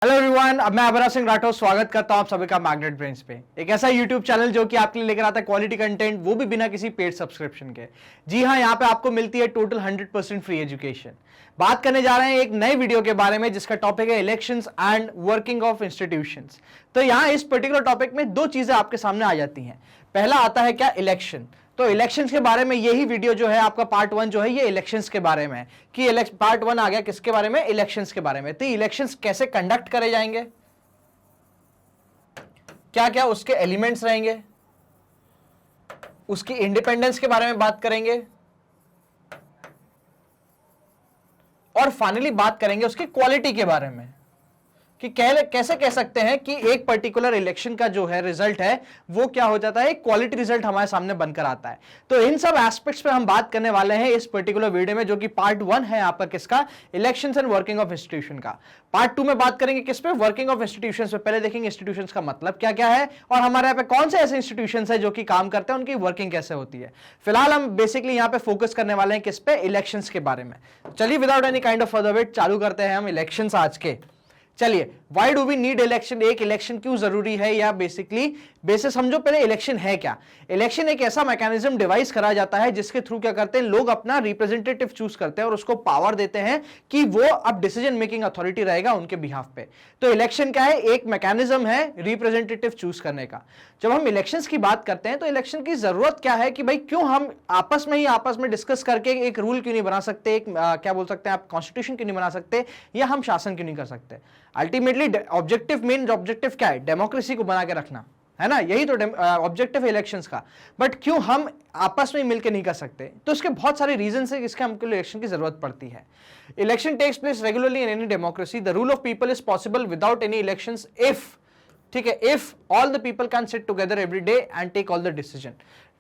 Hello everyone, अब मैं अबरा सिंह राठौर स्वागत करता हूं आप सभी का मैग्नेट ब्रेन्स पे। एक ऐसा यूट्यूब चैनल जो कि आपके लिए लेकर आता है क्वालिटी कंटेंट, वो भी बिना किसी पेड सब्सक्रिप्शन के। जी हां, यहां पे आपको मिलती है टोटल 100% फ्री एजुकेशन। बात करने जा रहे हैं एक नए वीडियो के बारे में जिसका टॉपिक है elections and working of institutions. तो यहां इस पर्टिकुलर टॉपिक में दो चीजें आपके सामने आ जाती हैं। पहला आता है क्या, इलेक्शन। तो इलेक्शंस के बारे में यही वीडियो जो है आपका पार्ट 1 जो है ये इलेक्शंस के बारे में है कि पार्ट 1 आ गया किसके बारे में, इलेक्शंस के बारे में। तो इलेक्शंस कैसे कंडक्ट करे जाएंगे, क्या क्या उसके एलिमेंट्स रहेंगे, उसकी इंडिपेंडेंस के बारे में बात करेंगे और फाइनली बात करेंगे उसकी क्वालिटी के बारे में कि कैसे कह सकते हैं कि एक पर्टिकुलर इलेक्शन का जो है रिजल्ट है वो क्या हो जाता है, एक क्वालिटी रिजल्ट हमारे सामने बनकर आता है। तो इन सब एस्पेक्ट्स पे हम बात करने वाले हैं इस पर्टिकुलर वीडियो में, जो कि पार्ट 1 है आपका किसका, elections and working of institution का। पार्ट 2 में बात करेंगे किस पे, वर्किंग ऑफ इंस्टीट्यूशंस पे। पहले देखेंगे इंस्टीट्यूशंस का मतलब क्या क्या है और हमारे यहाँ पे कौन से ऐसे इंस्टीट्यूशंस है जो कि काम करते हैं, उनकी वर्किंग कैसे होती है। फिलहाल हम बेसिकली यहाँ पे फोकस करने वाले हैं किस पे, इलेक्शंस के बारे में। चलिए without any kind of further wait चालू करते हैं हम इलेक्शंस आज के। चलिए, why do we need election, एक इलेक्शन क्यों जरूरी है, या बेसिकली बेसिस समझो पहले इलेक्शन है क्या। इलेक्शन एक ऐसा मैकेनिज्म डिवाइस करा जाता है जिसके थ्रू क्या करते हैं लोग अपना रिप्रेजेंटेटिव चूज करते हैं और उसको पावर देते हैं कि वो अब डिसीजन मेकिंग अथॉरिटी रहेगा उनके बिहाफ पे। तो इलेक्शन क्या है, एक मैकेनिज्म है रिप्रेजेंटेटिव चूज करने का। जब हम इलेक्शंस की बात करते हैं तो इलेक्शन की जरूरत क्या है कि भाई क्यों हम आपस में डिस्कस करके एक रूल क्यों नहीं बना सकते, एक क्या बोल सकते हैं आप, कॉन्स्टिट्यूशन क्यों नहीं बना सकते, या हम शासन क्यों नहीं कर सकते। अल्टीमेटली ऑब्जेक्टिव, मेन ऑब्जेक्टिव क्या है, डेमोक्रेसी को बना के रखना है ना, यही तो ऑब्जेक्टिव है इलेक्शंस का। बट क्यों हम आपस में मिलकर नहीं कर सकते, तो इसके बहुत सारे रीजन है जिसके हमको इलेक्शन की जरूरत पड़ती है। Election takes place regularly in any democracy, the rule of people is possible without any elections if, ठीक है, if all the people can sit together every day and take all the decision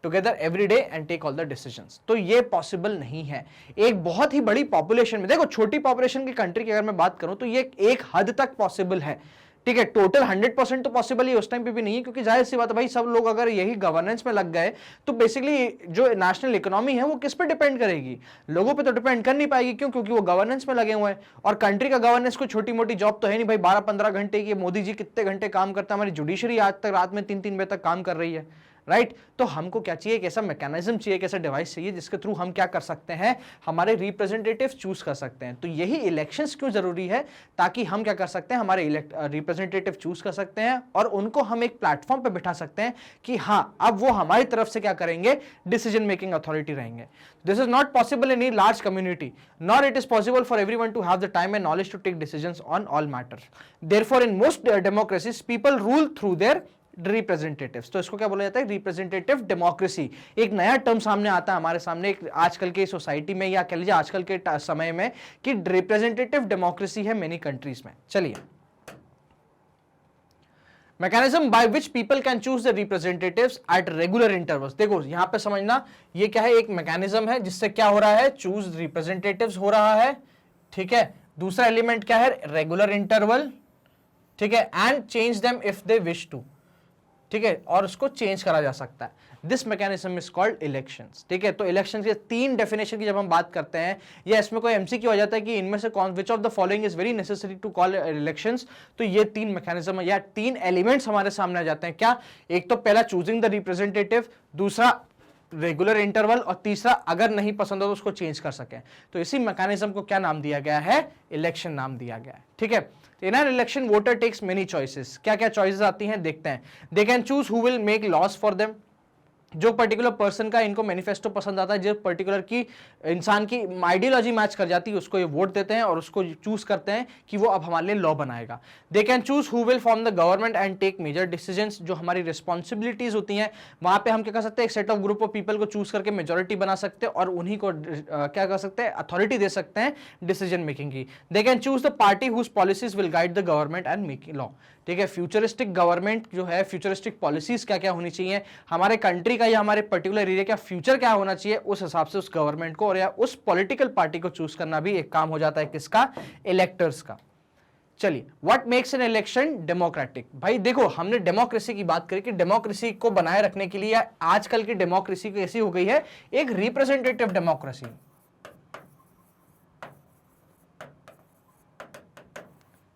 together every day and take all the decisions. तो ये possible नहीं है। एक बहुत ही बड़ी population में, देखो छोटी पॉपुलेशन की कंट्री की अगर मैं बात करूं तो ये एक हद तक पॉसिबल है, ठीक है। टोटल 100% तो पॉसिबल ही उस टाइम पे भी नहीं है, क्योंकि जाहिर सी बात है भाई सब लोग अगर यही गवर्नेंस में लग गए तो बेसिकली जो नेशनल इकोनॉमी है वो किस पे डिपेंड करेगी, लोगों पे तो डिपेंड कर नहीं पाएगी। क्यों? क्योंकि वो गवर्नेंस में लगे हुए हैं। और कंट्री का गवर्नेंस कोई छोटी मोटी जॉब तो है नहीं भाई, 12-15 घंटे की। मोदी जी कितने घंटे काम करते हैं, हमारी जुडिशरी आज तक रात में 3-3 बजे तक काम कर रही है, राइट। तो हमको क्या चाहिए, एक ऐसा मैकेनिज्म चाहिए, एक ऐसा डिवाइस चाहिए जिसके थ्रू हम क्या कर सकते हैं, हमारे रिप्रेजेंटेटिव चूज कर सकते हैं। तो यही इलेक्शंस क्यों जरूरी है, ताकि हम क्या कर सकते हैं, हमारे रिप्रेजेंटेटिव चूज कर सकते हैं और उनको हम एक प्लेटफॉर्म पे बिठा सकते हैं कि हाँ अब वो हमारी तरफ से क्या करेंगे, डिसीजन मेकिंग अथॉरिटी रहेंगे। This is not possible in a large community, nor it is possible for everyone to have the time and knowledge to take decisions on all matters. Therefore in most democracies people rule through their representatives. तो इसको क्या बोला जाता है, representative democracy. एक नया term सामने आता है हमारे सामने एक आजकल के सोसाइटी में, या कह लीजिए आजकल के समय में, कि रिप्रेजेंटेटिव डेमोक्रेसी है मेनी कंट्रीज में। चलिए, mechanism by which people can choose the representatives at regular intervals. देखो यहां पे समझना, ये क्या है, एक मैकेनिज्म है जिससे क्या हो रहा है, चूज रिप्रेजेंटेटिव्स हो रहा है, ठीक है। दूसरा एलिमेंट क्या है, रेगुलर इंटरवल, ठीक है, and change them if they wish to, ठीक है, और उसको चेंज करा जा सकता है। This mechanism is called elections, ठीक है। तो इलेक्शंस के 3 डेफिनेशन की जब हम बात करते हैं, या इसमें कोई एमसीक्यू आ जाता है कि इनमें से कौन, which of the following is very necessary to call elections, तो ये 3 मैकेनिज्म या 3 एलिमेंट्स हमारे सामने आ जाते हैं। क्या? एक तो पहला चूजिंग द रिप्रेजेंटेटिव, दूसरा रेगुलर इंटरवल, और तीसरा अगर नहीं पसंद हो तो उसको चेंज कर सकें। तो इसी मैकेनिज्म को क्या नाम दिया गया है, इलेक्शन नाम दिया गया है, ठीक है। In an election voter takes many choices. क्या क्या चॉइसेस आती हैं देखते हैं। They can choose who will make laws for them, जो पर्टिकुलर पर्सन का इनको मैनिफेस्टो पसंद आता है, जो पर्टिकुलर की इंसान की आइडियोलॉजी मैच कर जाती है, उसको ये वोट देते हैं और उसको चूज करते हैं कि वो अब हमारे लिए लॉ बनाएगा। They can choose who will form the government and take major decisions, जो हमारी रिस्पॉन्सिबिलिटीज होती हैं वहां पे हम क्या कर सकते हैं, एक set of group of people को चूज करके मेजोरिटी बना सकते हैं और उन्हीं को क्या कर सकते हैं, अथॉरिटी दे सकते हैं डिसीजन मेकिंग की। They can choose the party whose policies will guide the government and make law, ठीक है। फ्यूचरिस्टिक गवर्नमेंट जो है, फ्यूचरिस्टिक पॉलिसीज क्या क्या होनी चाहिए, हमारे कंट्री का या हमारे पर्टिकुलर एरिया का फ्यूचर क्या होना चाहिए, उस हिसाब से उस गवर्नमेंट को और या उस पॉलिटिकल पार्टी को चूज करना भी एक काम हो जाता है किसका, इलेक्टर्स का। चलिए, what makes an election democratic. भाई देखो, हमने डेमोक्रेसी की बात करी कि डेमोक्रेसी को बनाए रखने के लिए आजकल की डेमोक्रेसी कैसी हो गई है, एक रिप्रेजेंटेटिव डेमोक्रेसी।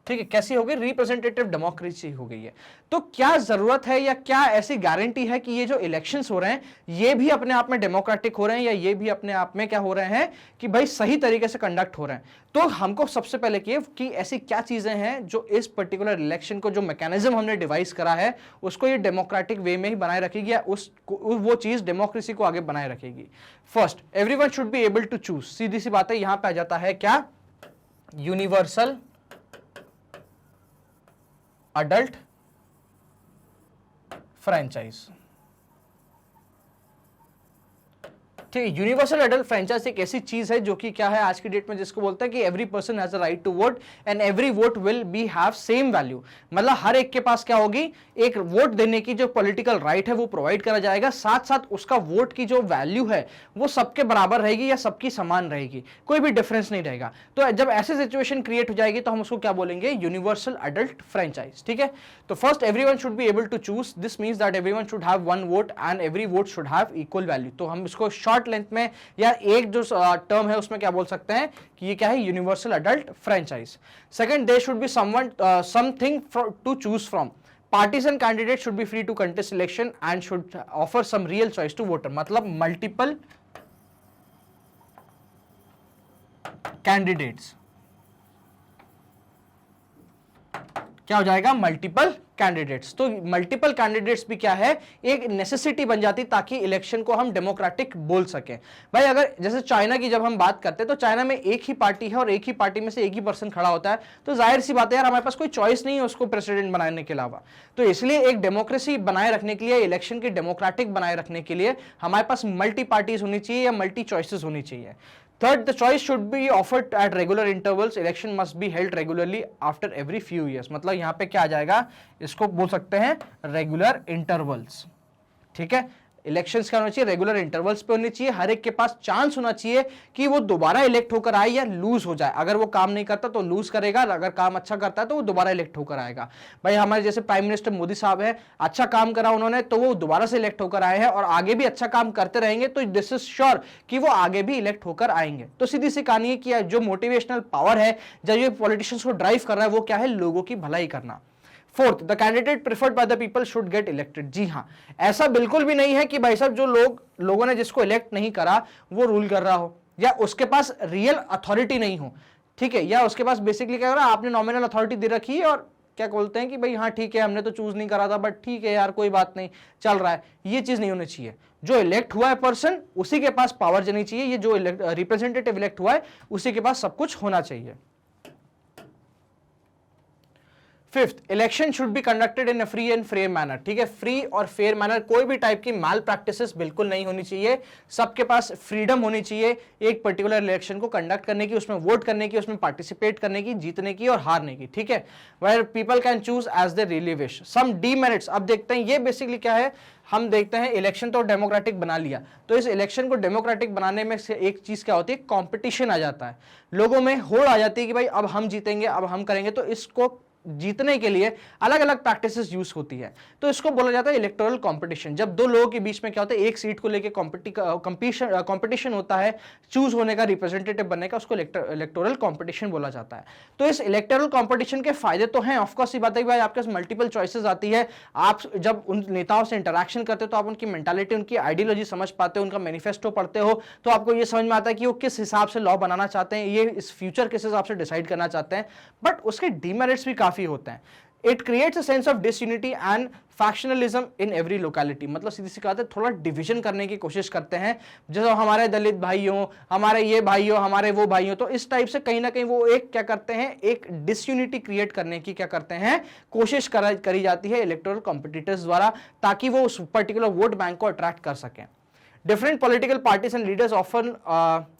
ठीक है, कैसी हो गई, रिप्रेजेंटेटिव डेमोक्रेसी हो गई है। तो क्या जरूरत है या क्या ऐसी गारंटी है कि ये जो इलेक्शंस हो रहे हैं ये भी अपने आप में डेमोक्रेटिक हो रहे हैं, या ये भी अपने आप में क्या हो रहे हैं कि भाई सही तरीके से कंडक्ट हो रहे हैं? तो हमको सबसे पहले कि ऐसी क्या चीजें हैं जो इस पर्टिकुलर इलेक्शन को, जो मैकेनिज्म हमने डिवाइस करा है उसको ये डेमोक्रेटिक वे में ही बनाए रखेगी, या वो चीज डेमोक्रेसी को आगे बनाए रखेगी। First, everyone should be able to choose. सीधी सी बात है, यहां पे आ जाता है क्या, यूनिवर्सल अडल्ट फ्रेंचाइज। ठीक है, यूनिवर्सल एडल्ट फ्रेंचाइज एक ऐसी चीज है जो कि क्या है आज की डेट में, जिसको बोलते हैं कि every person has a right to vote and every vote will be have same value. मतलब हर एक के पास क्या होगी, एक वोट देने की जो पॉलिटिकल राइट है वो प्रोवाइड करा जाएगा, साथ साथ उसका वोट की जो वैल्यू है वो सबके बराबर रहेगी या सबकी समान रहेगी, कोई भी डिफरेंस नहीं रहेगा। तो जब ऐसी सिचुएशन क्रिएट हो जाएगी तो हम उसको क्या बोलेंगे, यूनिवर्सल एडल्ट फ्रेंचाइज। ठीक है, तो first, everyone should be able to choose, this means that everyone should have one vote and every vote should have equal value. तो हम इसको शॉर्ट लेंथ में या एक जो टर्म है उसमें क्या बोल सकते हैं कि ये क्या है, universal adult franchise. Second, there should be something to choose from. Partisan candidate should be free to contest election and should offer some real choice to voter। मतलब multiple candidates, क्या हो जाएगा, मल्टीपल कैंडिडेट्स। तो multiple candidates भी क्या है, एक necessity बन जाती ताकि इलेक्शन को हम डेमोक्रेटिक बोल सकें। भाई अगर जैसे चाइना की जब हम बात करते हैं तो चाइना में एक ही पार्टी है और एक ही पार्टी में से एक ही पर्सन खड़ा होता है, तो जाहिर सी बात है यार हमारे पास कोई चॉइस नहीं है उसको प्रेसिडेंट बनाने के अलावा। तो इसलिए एक डेमोक्रेसी बनाए रखने के लिए, इलेक्शन की डेमोक्रेटिक बनाए रखने के लिए हमारे पास मल्टी पार्टीज होनी चाहिए या मल्टी चॉइसेस होनी चाहिए। Third, the choice should be offered at regular intervals. Election must be held regularly after every few years। मतलब यहां पे क्या आ जाएगा, इसको बोल सकते हैं रेगुलर इंटरवल्स। ठीक है, इलेक्शंस क्या होना चाहिए, रेगुलर इंटरवल्स पे होनी चाहिए, हर एक के पास चांस होना चाहिए कि वो दोबारा इलेक्ट होकर आए या लूज हो जाए। अगर वो काम नहीं करता तो लूज करेगा, अगर काम अच्छा करता है तो वो दोबारा इलेक्ट होकर आएगा। भाई हमारे जैसे प्राइम मिनिस्टर मोदी साहब है, अच्छा काम करा उन्होंने तो वो दोबारा से इलेक्ट होकर आए हैं और आगे भी अच्छा काम करते रहेंगे, तो दिस इज श्योर कि वो आगे भी इलेक्ट होकर आएंगे। तो सीधी सी कहानी है कि जो मोटिवेशनल पावर है जब ये पॉलिटिशियंस को ड्राइव कर रहा है वो क्या है, लोगों की भलाई करना। Fourth, the candidate preferred by the people should get elected. जी हाँ, ऐसा बिल्कुल भी नहीं है कि भाई साहब जो लोगों ने जिसको इलेक्ट नहीं करा वो रूल कर रहा हो या उसके पास रियल अथॉरिटी नहीं हो। ठीक है, या उसके पास बेसिकली क्या हो रहा है, आपने नॉमिनल अथॉरिटी दे रखी है और क्या बोलते हैं कि भाई हाँ ठीक है हमने तो चूज नहीं करा था बट ठीक है यार कोई बात नहीं चल रहा है। ये चीज नहीं होनी चाहिए। जो इलेक्ट हुआ है पर्सन उसी के पास पावर जानी चाहिए, ये जो रिप्रेजेंटेटिव इलेक्ट हुआ है उसी के पास सब कुछ होना चाहिए। Fifth, election should be conducted in a free and fair manner. ठीक है, फ्री और फेयर मैनर, कोई भी टाइप की माल प्रैक्टिसेस बिल्कुल नहीं होनी चाहिए। सबके पास फ्रीडम होनी चाहिए एक पर्टिकुलर इलेक्शन को कंडक्ट करने की, उसमें वोट करने की, उसमें पार्टिसिपेट करने की, जीतने की और हारने की। ठीक है, where people can choose as they really wish. Some demerits, अब देखते हैं ये बेसिकली क्या है, हम देखते हैं इलेक्शन तो डेमोक्रेटिक बना लिया, तो इस इलेक्शन को डेमोक्रेटिक बनाने में से एक चीज क्या होती है, कंपटीशन आ जाता है, लोगों में होड़ आ जाती है कि भाई अब हम जीतेंगे, अब हम करेंगे। तो इसको जीतने के लिए अलग अलग प्रैक्टिसेस यूज होती है, तो इसको बोला जाता है इलेक्टोरल कंपटीशन। जब दो लोगों के बीच में क्या होता है, एक सीट को लेके कंपटीशन होता है चूज होने का, रिप्रेजेंटेटिव बनने का, उसको इलेक्टोरल कंपटीशन बोला जाता है। तो इस इलेक्टोरल कंपटीशन के फायदे तो हैं, ऑफकोर्स ये बात है कि भाई आपके पास मल्टीपल चॉइसेस आती है, आप जब उन नेताओं से इंटरेक्शन करते हो तो आप उनकी मेंटालिटी, उनकी आइडियोलॉजी समझ पाते हो, उनका मैनिफेस्टो पढ़ते हो तो आपको ये समझ में आता है कि वो किस हिसाब से लॉ बनाना चाहते हैं, ये इस फ्यूचर किस हिसाब से डिसाइड करना चाहते हैं। बट उसके डीमेरिट्स भी काफी होते हैं। It creates a sense of disunity and factionalism in every locality. मतलब सीधी सी बात है, थोड़ा डिवीजन करने की कोशिश करते हैं, जैसे हमारे दलित भाई हो, हमारे ये भाई हो, हमारे वो भाई हो, तो इस टाइप से कहीं ना कहीं वो एक क्या करते हैं, एक डिसयूनिटी क्रिएट करने की क्या करते हैं, कोशिश करी जाती है इलेक्टोरल कॉम्पिटिटर्स द्वारा, ताकि वो उस पर्टिकुलर वोट बैंक को अट्रैक्ट कर सकें। Different political parties and leaders often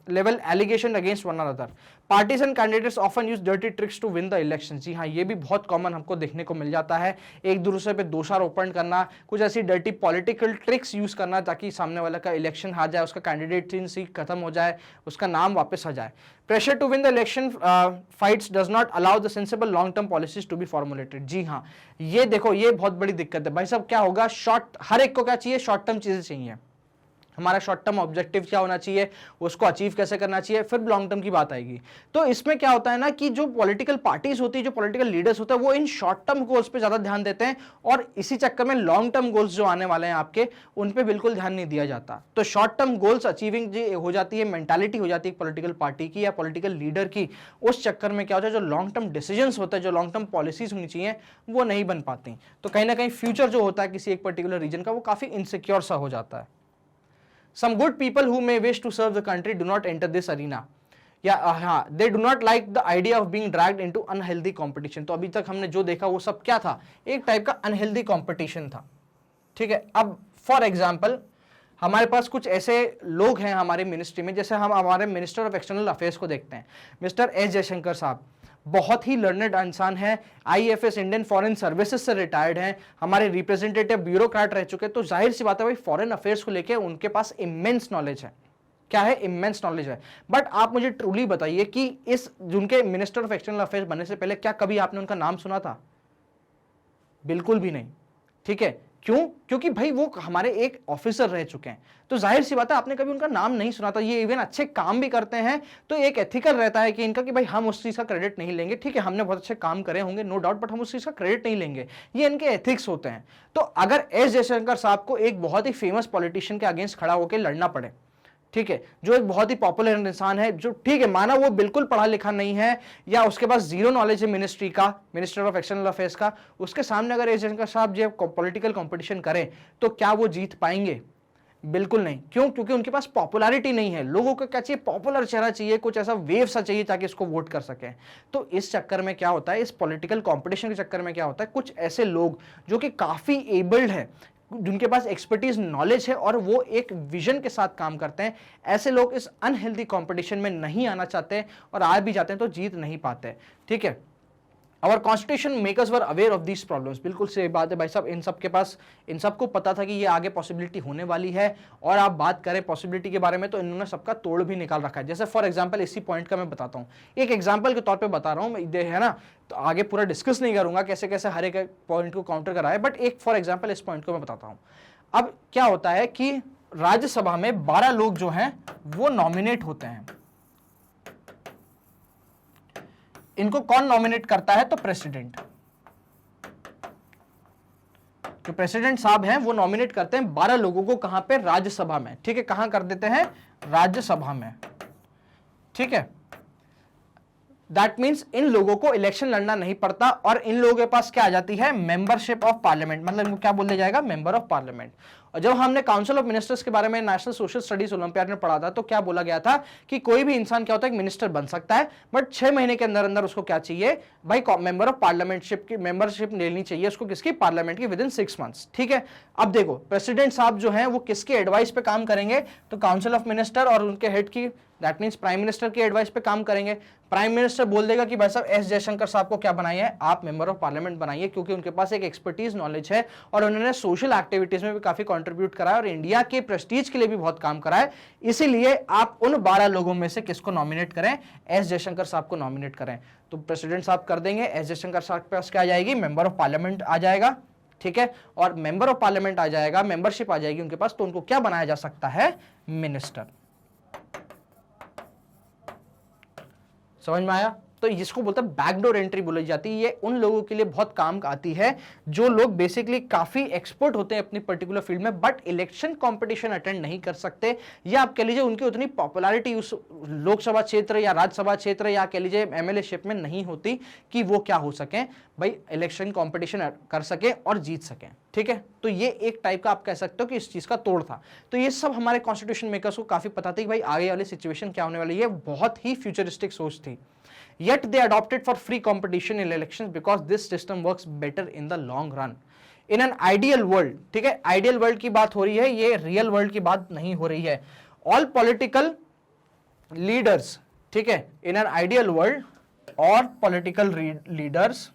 level allegation against one another. Partisan candidates often use dirty tricks to win the elections. जी हाँ, ये भी बहुत कॉमन हमको देखने को मिल जाता है, एक दूसरे पे दोषारोपण करना, कुछ ऐसी डर्टी पॉलिटिकल ट्रिक्स यूज करना ताकि सामने वाला का इलेक्शन हार जाए, उसका कैंडिडेटसी खत्म हो जाए, उसका नाम वापस आ जाए। Pressure to win the election fights does not allow the sensible long term policies to be formulated. जी हाँ, ये देखो ये बहुत बड़ी दिक्कत है भाई साहब। क्या होगा, शॉर्ट, हर एक को क्या चाहिए, शॉर्ट टर्म चीजें चाहिए। हमारा शॉर्ट टर्म ऑब्जेक्टिव क्या होना चाहिए, उसको अचीव कैसे करना चाहिए, फिर लॉन्ग टर्म की बात आएगी। तो इसमें क्या होता है ना कि जो पॉलिटिकल पार्टीज होती है, जो पॉलिटिकल लीडर्स होते हैं, वो इन शॉर्ट टर्म गोल्स पे ज्यादा ध्यान देते हैं और इसी चक्कर में लॉन्ग टर्म गोल्स जो आने वाले हैं आपके, उन पे बिल्कुल ध्यान नहीं दिया जाता। तो शॉर्ट टर्म गोल्स अचीविंग हो जाती है, मेंटालिटी हो जाती है पॉलिटिकल पार्टी की या पॉलिटिकल लीडर की, उस चक्कर में क्या होता है जो लॉन्ग टर्म डिसीजंस होते हैं, जो लॉन्ग टर्म पॉलिसीज होनी चाहिए, वो नहीं बन पाती। तो कहीं ना कहीं फ्यूचर जो होता है किसी एक पर्टिकुलर रीजन का, वो काफी इनसिक्योर सा हो जाता है। Some good people who may wish to serve the country do not enter this arena. हाँ, they do not like the idea of being dragged into unhealthy competition. तो अभी तक हमने जो देखा वो सब क्या था, एक टाइप का अनहेल्दी कंपटीशन था। ठीक है, अब फॉर एग्जाम्पल हमारे पास कुछ ऐसे लोग हैं हमारे मिनिस्ट्री में, जैसे हम हमारे मिनिस्टर ऑफ एक्सटर्नल अफेयर्स को देखते हैं, मिस्टर एस जयशंकर साहब, बहुत ही लर्नेड इंसान है, आईएफएस इंडियन फॉरेन सर्विसेज से रिटायर्ड हैं, हमारे रिप्रेजेंटेटिव ब्यूरोक्रेट रह चुके हैं। तो जाहिर सी बात है भाई, फॉरेन अफेयर्स को लेके उनके पास इमेंस नॉलेज है। क्या है? इमेंस नॉलेज है। बट आप मुझे ट्रूली बताइए कि इस जिनके मिनिस्टर ऑफ एक्सटर्नल अफेयर्स बनने से पहले क्या कभी आपने उनका नाम सुना था? बिल्कुल भी नहीं। ठीक है, क्यों? क्योंकि भाई वो हमारे एक ऑफिसर रह चुके हैं, तो जाहिर सी बात है आपने कभी उनका नाम नहीं सुना था। ये इवन अच्छे काम भी करते हैं, तो एक एथिकल रहता है कि इनका कि भाई हम उस चीज का क्रेडिट नहीं लेंगे। ठीक है, हमने बहुत अच्छे काम करे होंगे नो डाउट, बट हम उस चीज का क्रेडिट नहीं लेंगे, ये इनके एथिक्स होते हैं। तो अगर एस जयशंकर साहब को एक बहुत ही फेमस पॉलिटिशियन के अगेंस्ट खड़ा होकर लड़ना पड़े, ठीक है, जो एक बहुत ही पॉपुलर इंसान है, जो ठीक है माना वो बिल्कुल पढ़ा लिखा नहीं है या उसके पास जीरो नॉलेज है मिनिस्ट्री का, मिनिस्टर ऑफ एक्सटर्नल अफेयर्स का, उसके सामने अगर एस जयशंकर साहब जो पॉलिटिकल कंपटीशन करें तो क्या वो जीत पाएंगे? बिल्कुल नहीं। क्यों? क्योंकि उनके पास पॉपुलैरिटी नहीं है। लोगों को क्या चाहिए? पॉपुलर चेहरा चाहिए, कुछ ऐसा वेव सा चाहिए ताकि इसको वोट कर सके। तो इस चक्कर में क्या होता है, इस पॉलिटिकल कंपटीशन के चक्कर में क्या होता है, कुछ ऐसे लोग जो कि काफी एबल्ड है, जिनके पास एक्सपर्टीज नॉलेज है और वो एक विजन के साथ काम करते हैं, ऐसे लोग इस अनहेल्दी कंपटीशन में नहीं आना चाहते और आ भी जाते हैं तो जीत नहीं पाते। ठीक है, Our constitution makers were aware of these problems। बिल्कुल सही बात है भाई साहब, इन सबको पता था कि ये आगे पॉसिबिलिटी होने वाली है। और आप बात करें पॉसिबिलिटी के बारे में तो इन्होंने सबका तोड़ भी निकाल रखा है। जैसे फॉर एग्जांपल इसी पॉइंट का मैं बताता हूँ, एक एग्जांपल के तौर पे बता रहा हूँ है ना, तो आगे पूरा डिस्कस नहीं करूंगा कैसे कैसे हर एक पॉइंट को काउंटर कराए, बट एक फॉर एग्जाम्पल इस पॉइंट को मैं बताता हूँ। अब क्या होता है कि राज्यसभा में 12 लोग जो हैं वो नॉमिनेट होते हैं। इनको कौन नॉमिनेट करता है? तो प्रेसिडेंट। जो प्रेसिडेंट साहब हैं वो नॉमिनेट करते हैं 12 लोगों को, कहां पे? राज्यसभा में। ठीक है, कहां कर देते हैं? राज्यसभा में। ठीक है, दैट मीन्स इन लोगों को इलेक्शन लड़ना नहीं पड़ता और इन लोगों के पास क्या आ जाती है? Membership of parliament. मतलब इनको क्या बोल दिया जाएगा? Member of parliament. और जब हमने काउंसिल ऑफ मिनिस्टर्स के बारे में नेशनल सोशल स्टडीज ओलंपियाड में पढ़ा था तो क्या बोला गया था कि कोई भी इंसान क्या होता है, एक मिनिस्टर बन सकता है, बट 6 महीने के अंदर अंदर उसको क्या चाहिए भाई? मेंबर ऑफ पार्लियामेंटशिप की मेंबरशिप लेनी चाहिए उसको, किसकी? पार्लियामेंट की, विद इन 6 मंथ्स। ठीक है, अब देखो प्रेसिडेंट साहब जो है वो किसके एडवाइस पे काम करेंगे? तो काउंसिल ऑफ मिनिस्टर और उनके हेड की, दैट मीन्स प्राइम मिनिस्टर की एडवाइस पे काम करेंगे। प्राइम मिनिस्टर बोल देगा कि भाई साहब एस जयशंकर साहब को क्या बनाइए? आप मेंबर ऑफ पार्लियामेंट बनाइए, क्योंकि उनके पास एक एक्सपर्टीज नॉलेज है और उन्होंने सोशल एक्टिविटीज में भी काफी कंट्रीब्यूट करा है और इंडिया के प्रेस्टीज के लिए भी बहुत काम करा है। इसीलिए आप उन 12 लोगों में से किसको नॉमिनेट करें? एस जयशंकर साहब को नॉमिनेट करें। तो प्रेसिडेंट साहब कर देंगे, एस जयशंकर साहब के पास क्या आ जाएगी? मेंबर ऑफ पार्लियामेंट आ जाएगा। ठीक है, और मेंबर ऑफ पार्लियामेंट आ जाएगा, मेंबरशिप आ जाएगी उनके पास, तो उनको क्या बनाया जा सकता है? मिनिस्टर। समझ में आया? तो जिसको बोलते हैं बैकडोर एंट्री बोली जाती है, ये उन लोगों के लिए बहुत काम आती है जो लोग बेसिकली काफी एक्सपर्ट होते हैं अपनी पर्टिकुलर फील्ड में, बट इलेक्शन कंपटीशन अटेंड नहीं कर सकते, या आप कह लीजिए उनकी उतनी पॉपुलैरिटी उस लोकसभा क्षेत्र या राज्यसभा क्षेत्र या कह लीजिए एमएलए शिप में नहीं होती कि वो क्या हो सके भाई, इलेक्शन कंपटीशन कर सके और जीत सके। ठीक है, तो ये एक टाइप का आप कह सकते हो कि इस चीज का तोड़ था। तो ये सब हमारे कॉन्स्टिट्यूशन मेकर्स को काफी पता था कि भाई आगे वाली सिचुएशन क्या होने वाली है, बहुत ही फ्यूचरिस्टिक सोच थी। Yet they adopted for free competition in elections because this system works better in the long run. In an ideal world, ठीक है, आइडियल वर्ल्ड की बात हो रही है, ये रियल वर्ल्ड की बात नहीं हो रही है। ऑल पॉलिटिकल लीडर्स, ठीक है, इन एन आइडियल वर्ल्ड और पॉलिटिकल लीडर्स,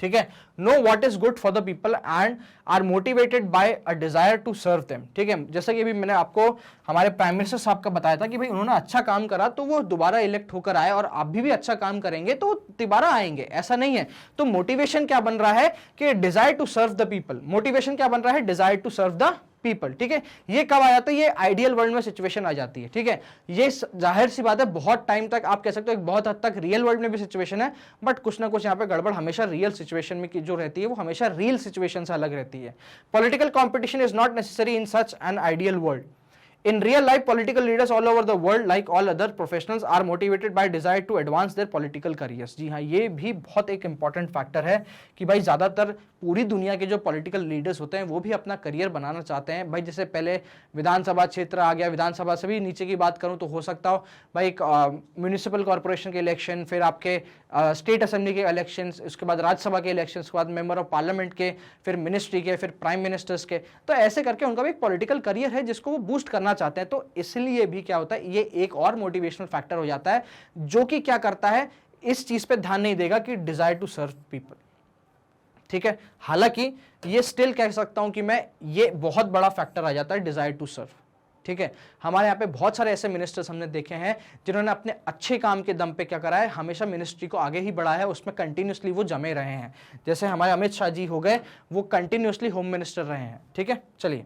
ठीक है, know what is good for the people and are motivated by a desire to serve them. ठीक है, जैसा कि अभी मैंने आपको हमारे प्राइम मिनिस्टर साहब का बताया था कि भाई उन्होंने अच्छा काम करा तो वो दोबारा इलेक्ट होकर आए, और आप भी अच्छा काम करेंगे तो दोबारा आएंगे, ऐसा नहीं है। तो मोटिवेशन क्या बन रहा है कि desire to serve the people. Motivation क्या बन रहा है? Desire to serve the people, ठीक है। ये कब आ जाता है, ये आइडियल वर्ल्ड में सिचुएशन आ जाती है, ठीक है। ये जाहिर सी बात है बहुत टाइम तक आप कह सकते हो, बहुत हद तक रियल वर्ल्ड में भी सिचुएशन है, बट कुछ ना कुछ यहाँ पे गड़बड़ हमेशा रियल सिचुएशन में की जो रहती है वो हमेशा रियल सिचुएशन से अलग रहती है। Political competition is not necessary in such an ideal world. In real life, political leaders all over the world, like all other professionals, are motivated by desire to advance their political careers. जी हाँ, ये भी बहुत एक important factor है कि भाई ज़्यादातर पूरी दुनिया के जो पॉलिटिकल लीडर्स होते हैं वो भी अपना करियर बनाना चाहते हैं। भाई जैसे पहले विधानसभा क्षेत्र आ गया, विधानसभा से भी नीचे की बात करूं तो हो सकता हो भाई एक म्यूनिसिपल कॉर्पोरेशन के इलेक्शन, फिर आपके स्टेट असेंबली के इलेक्शंस, उसके बाद राज्यसभा के इलेक्शन, उसके बाद मेंबर ऑफ पार्लियामेंट के, फिर मिनिस्ट्री के, फिर प्राइम मिनिस्टर्स के। तो ऐसे करके उनका भी एक पॉलिटिकल करियर है जिसको वो बूस्ट करना चाहते हैं। तो इसलिए भी क्या होता है, ये एक और मोटिवेशनल फैक्टर हो जाता है जो कि क्या करता है, इस चीज पे ध्यान नहीं देगा कि डिजायर टू सर्व पीपल, ठीक है। हालांकि ये स्टिल कह सकता हूं कि मैं, ये बहुत बड़ा फैक्टर आ जाता है डिजायर टू सर्व, ठीक है। हमारे यहाँ पे बहुत सारे ऐसे मिनिस्टर्स हमने देखे हैं जिन्होंने अपने अच्छे काम के दम पे क्या करा है, हमेशा मिनिस्ट्री को आगे ही बढ़ाया है, उसमें कंटिन्यूसली वो जमे रहे हैं। जैसे हमारे अमित शाह जी हो गए, वो कंटिन्यूसली होम मिनिस्टर रहे हैं, ठीक है। चलिए,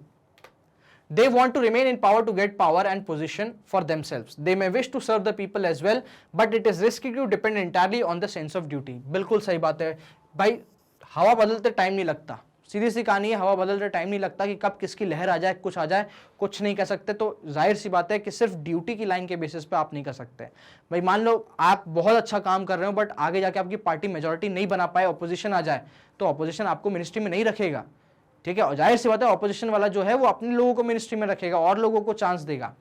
they want to remain in power to get power and position for themselves. They may wish to serve the people as well, but it is risky to depend entirely on the sense of duty. बिल्कुल सही बात है भाई, हवा बदलते time नहीं लगता, सीधी सी कहानी है, हवा बदलते टाइम नहीं लगता कि कब किसकी लहर आ जाए, कुछ आ जाए, कुछ नहीं कर सकते। तो जाहिर सी बात है कि सिर्फ ड्यूटी की लाइन के बेसिस पे आप नहीं कर सकते। भाई मान लो आप बहुत अच्छा काम कर रहे हो बट आगे जाके आपकी पार्टी मेजोरिटी नहीं बना पाए, ऑपोजिशन आ जाए, तो ऑपोजिशन आपको मिनिस्ट्री में नहीं रखेगा, ठीक है। और जाहिर सी बात है ऑपोजिशन वाला जो है वो अपने लोगों को मिनिस्ट्री में रखेगा और लोगों को चांस देगा।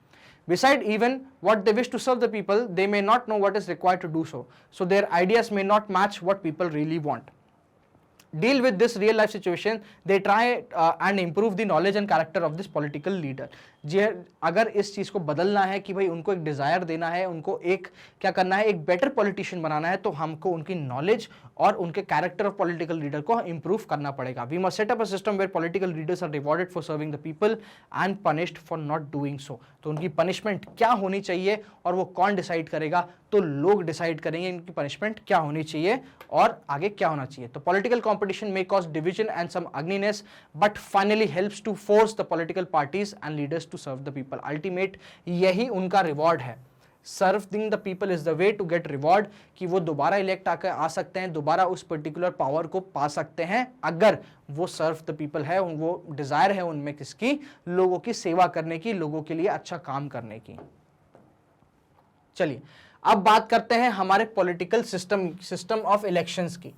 Beside even what they wish to serve the people, they may not know what is required to do so. So their ideas may not match what people really want. Deal with this real life situation, they try and improve the knowledge and character of this political leader. जी, अगर इस चीज़ को बदलना है कि भाई उनको एक desire देना है, उनको एक क्या करना है, एक बेटर पॉलिटिशियन बनाना है, तो हमको उनकी नॉलेज और उनके कैरेक्टर ऑफ पॉलिटिकल लीडर को इंप्रूव करना पड़ेगा। We must set up a system where political leaders are rewarded for serving the people and punished for not doing so. तो उनकी पनिशमेंट क्या होनी चाहिए और वो कौन डिसाइड करेगा, तो लोग डिसाइड करेंगे इनकी पनिशमेंट क्या होनी चाहिए और आगे क्या होना चाहिए। तो political competition may cause division and some ugliness, but finally helps to force the political parties and leaders to serve the people. Ultimate यही उनका रिवॉर्ड है। Serving the people is the way to get reward, कि वो दोबारा elect आकर आ सकते हैं, दोबारा उस पर्टिकुलर पावर को पा सकते हैं अगर वो सर्व द पीपल है, वो डिजायर है उनमें किसकी, लोगों की सेवा करने की, लोगों के लिए अच्छा काम करने की। चलिए अब बात करते हैं हमारे पॉलिटिकल सिस्टम ऑफ इलेक्शंस की,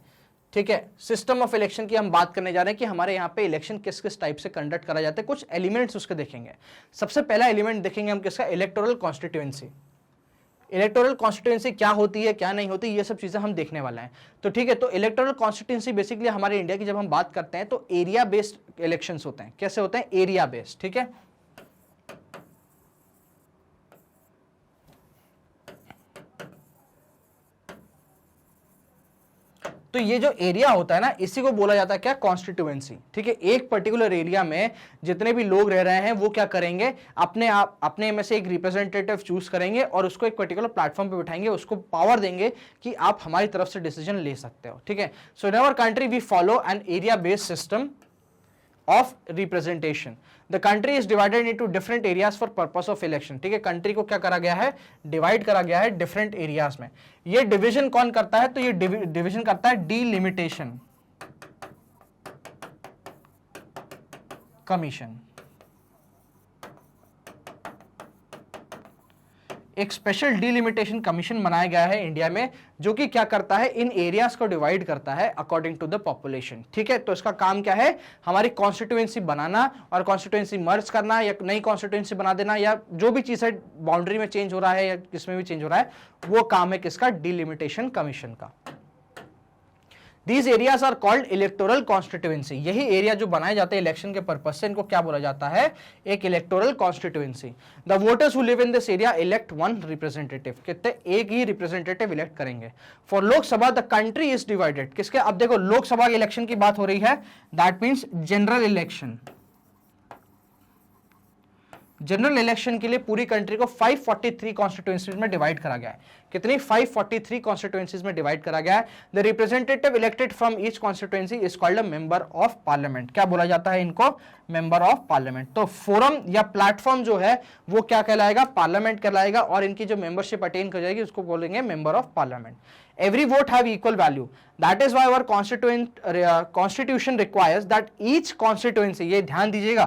ठीक है। सिस्टम ऑफ इलेक्शन की हम बात करने जा रहे हैं कि हमारे यहाँ पे इलेक्शन किस किस टाइप से कंडक्ट करा जाता है, कुछ एलिमेंट्स उसके देखेंगे। सबसे पहला एलिमेंट देखेंगे हम किसका, इलेक्टोरल कॉन्स्टिट्यूएंसी। इलेक्टोरल कॉन्स्टिट्यूएंसी क्या होती है, क्या नहीं होती, ये सब चीजें हम देखने वाला है। तो ठीक है, तो इलेक्टोरल कॉन्स्टिट्यूएंसी बेसिकली हमारे इंडिया की जब हम बात करते हैं तो एरिया बेस्ड इलेक्शंस होते हैं। कैसे होते हैं, एरिया बेस्ड, ठीक है। तो ये जो एरिया होता है ना, इसी को बोला जाता है क्या, कॉन्स्टिट्यूएंसी, ठीक है। एक पर्टिकुलर एरिया में जितने भी लोग रह रहे हैं वो क्या करेंगे, अपने में से एक रिप्रेजेंटेटिव चूज करेंगे और उसको एक पर्टिकुलर प्लेटफॉर्म पे बिठाएंगे, उसको पावर देंगे कि आप हमारी तरफ से डिसीजन ले सकते हो, ठीक है। So in our country we follow an area based system of representation. The country is divided into different areas for purpose of election, ठीक है। कंट्री को क्या करा गया है, डिवाइड करा गया है डिफरेंट एरियाज में। ये डिवीजन कौन करता है, तो ये डिवीजन करता है डिलिमिटेशन कमीशन। एक स्पेशल डिलिमिटेशन कमीशन बनाया गया है इंडिया में, जो कि क्या करता है, इन एरियाज को डिवाइड करता है अकॉर्डिंग टू द पॉपुलेशन, ठीक है। तो इसका काम क्या है, हमारी कॉन्स्टिट्यूएंसी बनाना और कॉन्स्टिट्यूएंसी मर्ज करना या नई कॉन्स्टिट्यूएंसी बना देना, या जो भी चीज है बाउंड्री में चेंज हो रहा है या किसमें भी चेंज हो रहा है, वो काम है किसका, डिलिमिटेशन कमीशन का। These areas are called electoral constituency। यही एरिया जो बनाए जाते हैं इलेक्शन के पर्पज से, इनको क्या बोला जाता है, एक electoral constituency. The voters who live in this area elect one representative, कितने, एक ही रिप्रेजेंटेटिव इलेक्ट करेंगे। For Lok Sabha the country is divided, किसके, अब देखो लोकसभा के इलेक्शन की बात हो रही है, that means general election. General election के लिए पूरी कंट्री को 543 कॉन्स्टिट्यूएंसीज में डिवाइड करा गया है। कितनी? 543 कॉन्स्टिट्यूएंसीज में डिवाइड करा गया है। The representative elected from each constituency is called a member of parliament. क्या बोला जाता है इनको? Member of parliament. तो फोरम या प्लेटफॉर्म जो है वो क्या कहलाएगा? पार्लियामेंट कहलाएगा, और इनकी जो मेंबरशिप अटेन कर जाएगी उसको बोलेंगे member of parliament. Every vote have equal value. That is why our constitution requires that each constituency, ये ध्यान दीजिएगा,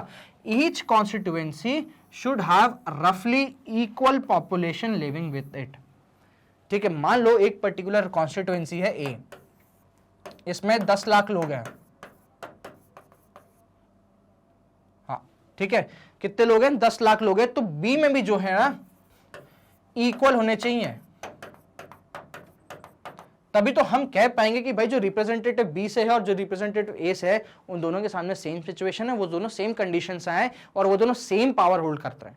each constituency should have roughly equal population living with it. ठीक है, मान लो एक पर्टिकुलर कॉन्स्टिट्यूएंसी है A, इसमें 10 लाख लोग हैं। हाँ ठीक है, कितने लोग हैं? 10 लाख लोग हैं। तो B में भी जो है ना इक्वल होने चाहिए, तभी तो हम कह पाएंगे कि भाई जो रिप्रेजेंटेटिव बी से है और जो रिप्रेजेंटेटिव ए से है उन दोनों के सामने सेम सिचुएशन है, वो दोनों सेम कंडीशन से आए और वो दोनों सेम पावर होल्ड करते हैं।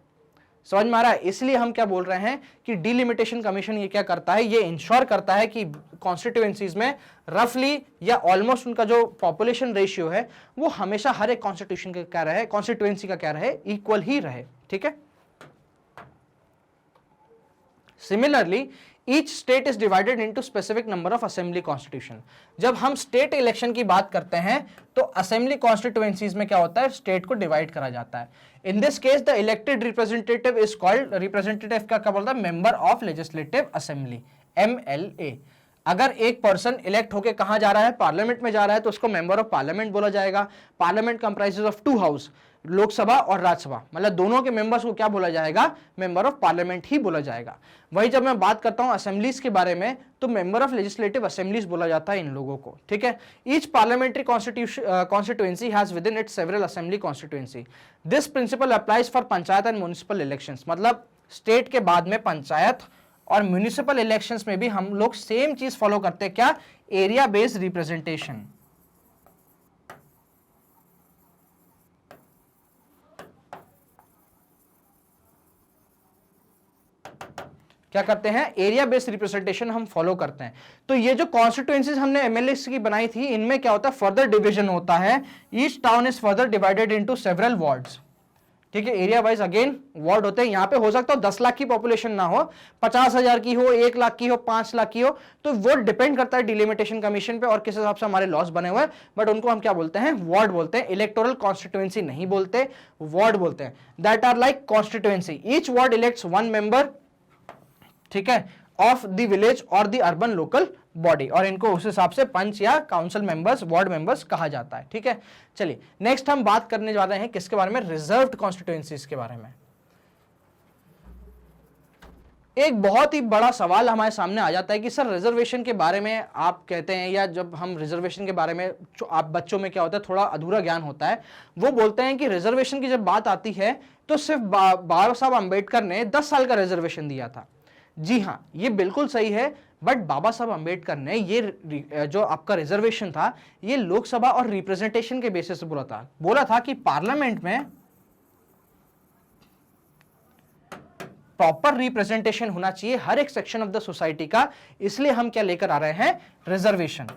समझ में आ रहा है? इसलिए हम क्या बोल रहे हैं कि डिलिमिटेशन कमीशन ये क्या करता है, ये इंश्योर करता है कि कॉन्स्टिट्यूएंसीज में रफली या ऑलमोस्ट उनका जो पॉपुलेशन रेशियो है वो हमेशा हर एक कॉन्स्टिट्यूशन का क्या रहे, कॉन्स्टिट्यूएंसी का क्या रहे, इक्वल ही रहे। ठीक है। Similarly each state is divided into specific number of assembly constitution। जब हम स्टेट इलेक्शन की बात करते हैं तो असेंबली कॉन्स्टिट्यूएंसीज में क्या होता है, स्टेट को डिवाइड करा जाता है। In this case the elected representative is called, representative का क्या बोलता है, member of legislative assembly, MLA। अगर एक पर्सन इलेक्ट होकर कहां जा रहा है, पार्लियामेंट में जा रहा है, तो उसको मेंबर ऑफ पार्लियामेंट बोला जाएगा। Parliament comprises of 2 house, Lok Sabha और राज्यसभा, मतलब दोनों के मेंबर्स को क्या बोला जाएगा, मेंबर ऑफ पार्लियामेंट ही बोला जाएगा। वही जब मैं बात करता हूं असेंबलीज के बारे में तो मेंबर ऑफ लेजिस्लेटिव असेंबलीज बोला जाता है इन लोगों को। ठीक है। Each parliamentary constituency has with in it several assembly constituency. This principle applies for panchayat and municipal elections. मतलब स्टेट के बाद में पंचायत और म्युनिसिपल इलेक्शंस में भी हम लोग सेम चीज फॉलो करते हैं, क्या, एरिया बेस्ड रिप्रेजेंटेशन। क्या करते हैं, एरिया बेस्ड रिप्रेजेंटेशन हम फॉलो करते हैं। तो ये जो कॉन्स्टिट्यूएंसीज हमने एमएलए की बनाई थी, इनमें क्या होता है, फर्दर डिवीजन होता है। Each town is further divided into several wards. ठीक है, एरिया वाइज अगेन वार्ड होते हैं। यहां पे हो सकता है 10 लाख की पॉपुलेशन ना हो, 50,000 की हो, 1 लाख की हो, 5 लाख की हो, तो वो डिपेंड करता है डिलिमिटेशन कमीशन पे और किस हिसाब से हमारे लॉस बने हुए हैं। बट उनको हम क्या बोलते हैं, वार्ड बोलते हैं। इलेक्टोरल कॉन्स्टिट्यूएंसी नहीं बोलते, वार्ड बोलते हैं। That are like constituency. Each ward elects 1 member, ठीक है, of the village or the urban local body, और इनको उस हिसाब से पंच या काउंसिल मेंबर्स, वार्ड मेंबर्स कहा जाता है। ठीक है। चलिए नेक्स्ट हम बात करने जा रहे हैं किसके बारे में, रिजर्व्ड कॉन्स्टिट्यूएंसीज के बारे में। एक बहुत ही बड़ा सवाल हमारे सामने आ जाता है कि सर रिजर्वेशन के बारे में आप कहते हैं, या जब हम रिजर्वेशन के बारे में, आप बच्चों में क्या होता है, थोड़ा अधूरा ज्ञान होता है, वो बोलते हैं कि रिजर्वेशन की जब बात आती है तो सिर्फ बाबा साहब अम्बेडकर ने 10 साल का रिजर्वेशन दिया था। जी हाँ, ये बिल्कुल सही है, बट बाबा साहब अम्बेडकर ने ये जो आपका रिजर्वेशन था ये लोकसभा और रिप्रेजेंटेशन के बेसिस से बोला था कि पार्लियामेंट में प्रॉपर रिप्रेजेंटेशन होना चाहिए हर एक सेक्शन ऑफ द सोसाइटी का, इसलिए हम क्या लेकर आ रहे हैं, रिजर्वेशन।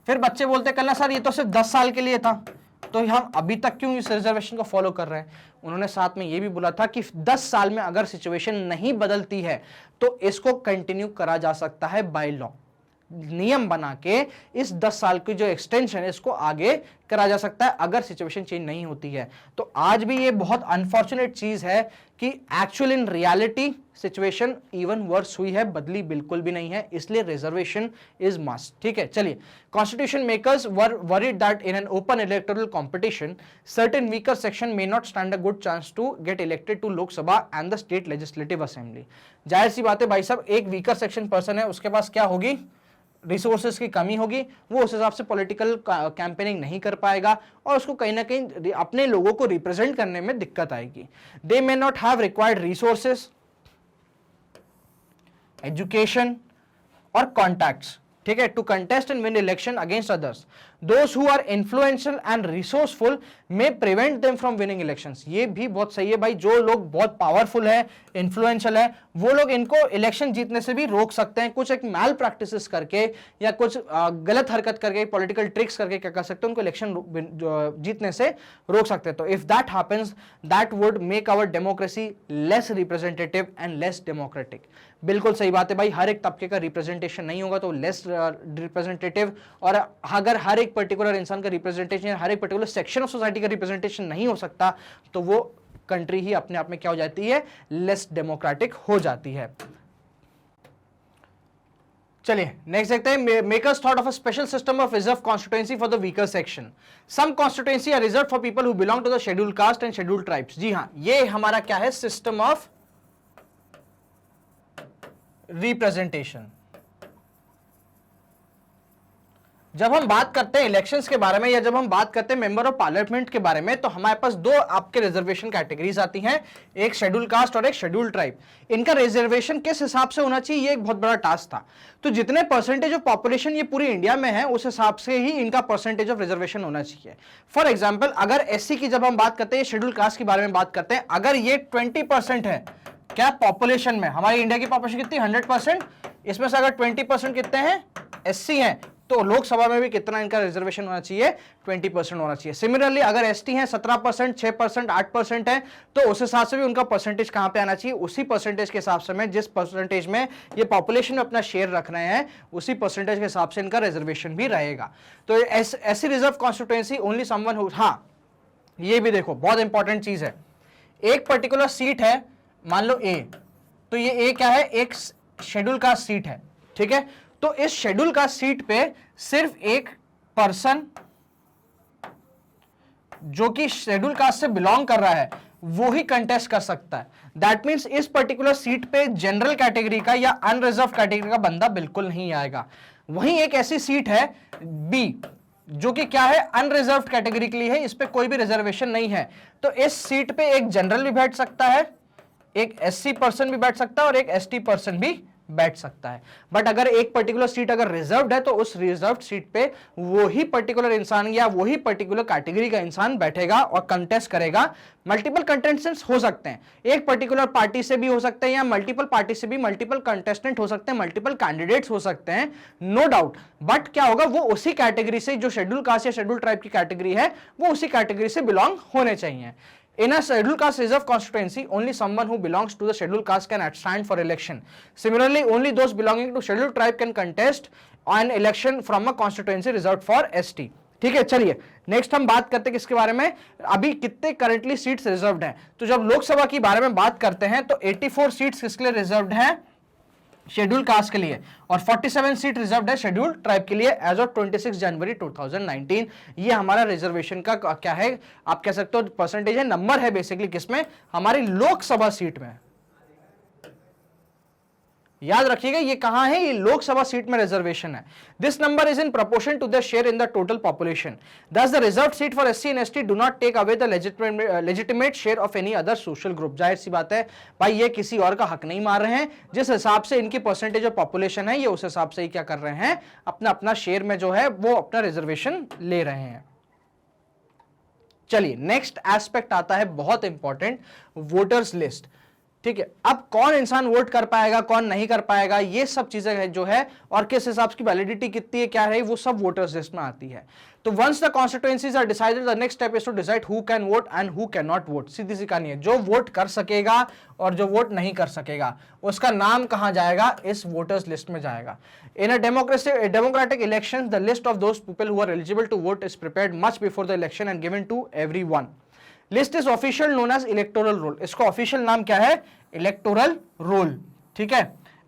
फिर बच्चे बोलते कल ना सर ये तो सिर्फ 10 साल के लिए था, तो हम अभी तक क्यों इस रिजर्वेशन को फॉलो कर रहे हैं। उन्होंने साथ में ये भी बोला था कि 10 साल में अगर सिचुएशन नहीं बदलती है तो इसको कंटिन्यू करा जा सकता है बाय लॉ, नियम बना के इस 10 साल की जो एक्सटेंशन है इसको आगे करा जा सकता है अगर सिचुएशन चेंज नहीं होती है। तो आज भी ये बहुत अनफॉर्चुनेट चीज है कि actual in reality situation even worse हुई है, बदली बिल्कुल भी नहीं है, इसलिए रिजर्वेशन इज मस्ट। ठीक है। चलिए, constitution makers were worried that in an open electoral competition certain weaker section may not stand a good chance to get elected to Lok Sabha and the state legislative assembly. जाहिर सी बात है भाई साहब, एक वीकर सेक्शन पर्सन है, उसके पास क्या होगी, रिसोर्सेज की कमी होगी, वो उस हिसाब से पॉलिटिकल कैंपेनिंग नहीं कर पाएगा और उसको कहीं ना कहीं अपने लोगों को रिप्रेजेंट करने में दिक्कत आएगी। They may not have required resources, education और कॉन्टैक्ट्स, ठीक है, to contest and win election against others. Those who are influential and resourceful may prevent them from winning elections. ये भी बहुत सही है भाई, जो लोग बहुत पावरफुल है, इन्फ्लुएंशियल है, वो लोग इनको इलेक्शन जीतने से भी रोक सकते हैं। कुछ एक मैल प्रैक्टिसेस करके या कुछ गलत हरकत करके, पॉलिटिकल ट्रिक्स करके क्या कर सकते हैं, उनको इलेक्शन जीतने से रोक सकते हैं। तो if that happens that would make our democracy less representative and less democratic. बिल्कुल सही बात है भाई, हर एक तबके का रिप्रेजेंटेशन नहीं होगा तो लेस रिप्रेजेंटेटिव, और अगर हर एक पर्टिकुलर इंसान का रिप्रेजेंटेशन, हर एक पर्टिकुलर सेक्शन ऑफ सोसाइटी का रिप्रेजेंटेशन नहीं हो सकता, तो वो कंट्री ही अपने आप में क्या हो जाती है, लेस डेमोक्रेटिक हो जाती है। चलिए नेक्स्ट देखते हैं, makers thought of a special system of reserve constituency for the weaker section. Some constituency are reserve for people who belong to the scheduled caste and scheduled tribes. जी हां, ये हमारा क्या है, सिस्टम ऑफ रिप्रेजेंटेशन। जब हम बात करते हैं इलेक्शंस के बारे में या जब हम बात करते हैं मेंबर ऑफ पार्लियामेंट के बारे में, तो हमारे पास दो आपके रिजर्वेशन कैटेगरीज आती हैं, एक शेड्यूल कास्ट और एक शेड्यूल ट्राइब। इनका रिजर्वेशन किस हिसाब से होना चाहिए, ये एक बहुत बड़ा टास्क था। तो जितने परसेंटेज ऑफ पॉपुलेशन ये पूरी इंडिया में है, उस हिसाब से ही इनका परसेंटेज ऑफ रिजर्वेशन होना चाहिए। फॉर एग्जाम्पल, अगर एससी की जब हम बात करते हैं, शेड्यूल कास्ट के बारे में बात करते हैं, अगर ये 20% है क्या पॉपुलेशन में, हमारी इंडिया की पॉपुलेशन कितनी, 100%, इसमें से अगर 20% कितने हैं, एससी हैं, तो लोकसभा में भी कितना इनका रिजर्वेशन होना चाहिए, 20% होना चाहिए। सिमिलरली अगर एसटी हैं 17%, 6%, 8% है, तो उस हिसाब से भी उनका परसेंटेज कहां पे आना चाहिए, उसी परसेंटेज के हिसाब से, मैं जिस परसेंटेज में ये पॉपुलेशन में अपना शेयर रख रहे हैं, उसी परसेंटेज के हिसाब से इनका रिजर्वेशन भी रहेगा। तो ऐसी reserve constituency only someone who, हाँ ये भी देखो बहुत इंपॉर्टेंट चीज है, एक पर्टिकुलर सीट है, मान लो ए, तो ये ए क्या है, एक शेड्यूल कास्ट सीट है, ठीक है। तो इस शेड्यूल कास्ट सीट पे सिर्फ एक पर्सन जो कि शेड्यूल कास्ट से बिलोंग कर रहा है वो ही कंटेस्ट कर सकता है। दैट मींस इस पर्टिकुलर सीट पे जनरल कैटेगरी का या अनरिजर्व कैटेगरी का बंदा बिल्कुल नहीं आएगा। वहीं एक ऐसी सीट है बी जो कि क्या है, अनरिजर्व कैटेगरी के लिए है, इस पे कोई भी रिजर्वेशन नहीं है। तो इस सीट पे एक जनरल भी बैठ सकता है, एक एससी पर्सन भी बैठ सकता है और एक एसटी पर्सन भी बैठ सकता है। बट अगर एक पर्टिकुलर सीट अगर रिजर्व्ड है तो उस रिजर्व्ड सीट पे वो ही पर्टिकुलर इंसान या वो ही पर्टिकुलर कैटेगरी का इंसान बैठेगा और कंटेस्ट करेगा। मल्टीपल कंटेस्टेंट्स हो सकते हैं, एक पर्टिकुलर पार्टी से भी हो सकते हैं या मल्टीपल पार्टी से भी मल्टीपल कंटेस्टेंट हो सकते हैं, मल्टीपल कैंडिडेट्स हो सकते हैं, नो डाउट। बट क्या होगा, वो उसी कैटेगरी से, जो शेड्यूल कास्ट या शेड्यूल ट्राइब की कैटेगरी है, वो उसी कैटेगरी से बिलोंग होने चाहिए। In a scheduled caste reserve constituency, only someone who belongs to the scheduled caste can stand for election. Similarly, only those belonging to scheduled tribe can contest an election from a constituency reserved for ST. ठीक है, चलिए next हम बात करते हैं किसके बारे में, अभी कितने करंटली सीट्स रिजर्व्ड हैं। तो जब लोकसभा की बारे में बात करते हैं तो 84 सीट्स किसके लिए रिजर्व्ड हैं, शेड्यूल कास्ट के लिए, और 47 सीट रिजर्व्ड है शेड्यूल ट्राइब के लिए एज ऑफ 26 जनवरी 2019। ये हमारा रिजर्वेशन का क्या है, आप कह सकते हो परसेंटेज है, नंबर है बेसिकली किसमें, हमारी लोकसभा सीट में। याद रखिएगा ये कहां है, ये लोकसभा सीट में रिजर्वेशन है। This number is in proportion to the share in the total population. Thus the reserved seat for SC and ST do not take away the legitimate share of any other social group. जाहिर सी बात है भाई, ये किसी और का हक नहीं मार रहे हैं, जिस हिसाब से इनकी परसेंटेज ऑफ पॉपुलेशन है, ये उस हिसाब से ही क्या कर रहे हैं, अपना अपना शेयर में जो है वो अपना रिजर्वेशन ले रहे हैं। चलिए नेक्स्ट एस्पेक्ट आता है बहुत इंपॉर्टेंट, वोटर्स लिस्ट। ठीक है, अब कौन इंसान वोट कर पाएगा, कौन नहीं कर पाएगा, ये सब चीजें जो है, और किस हिसाब की वैलिडिटी कितनी है, क्या है, वो सब वोटर्स लिस्ट में आती है। तो once the constituencies are decided, the next step is to decide who can vote and who can not vote. सीधी सी कहानी है, जो वोट कर सकेगा और जो वोट नहीं कर सकेगा उसका नाम कहां जाएगा, इस वोटर्स लिस्ट में जाएगा। इन अ democratic elections, the list of those people who are eligible to vote is prepared much before the election and given to everyone. List is official known as electoral roll. इसका official नाम क्या है, electoral roll, ठीक है,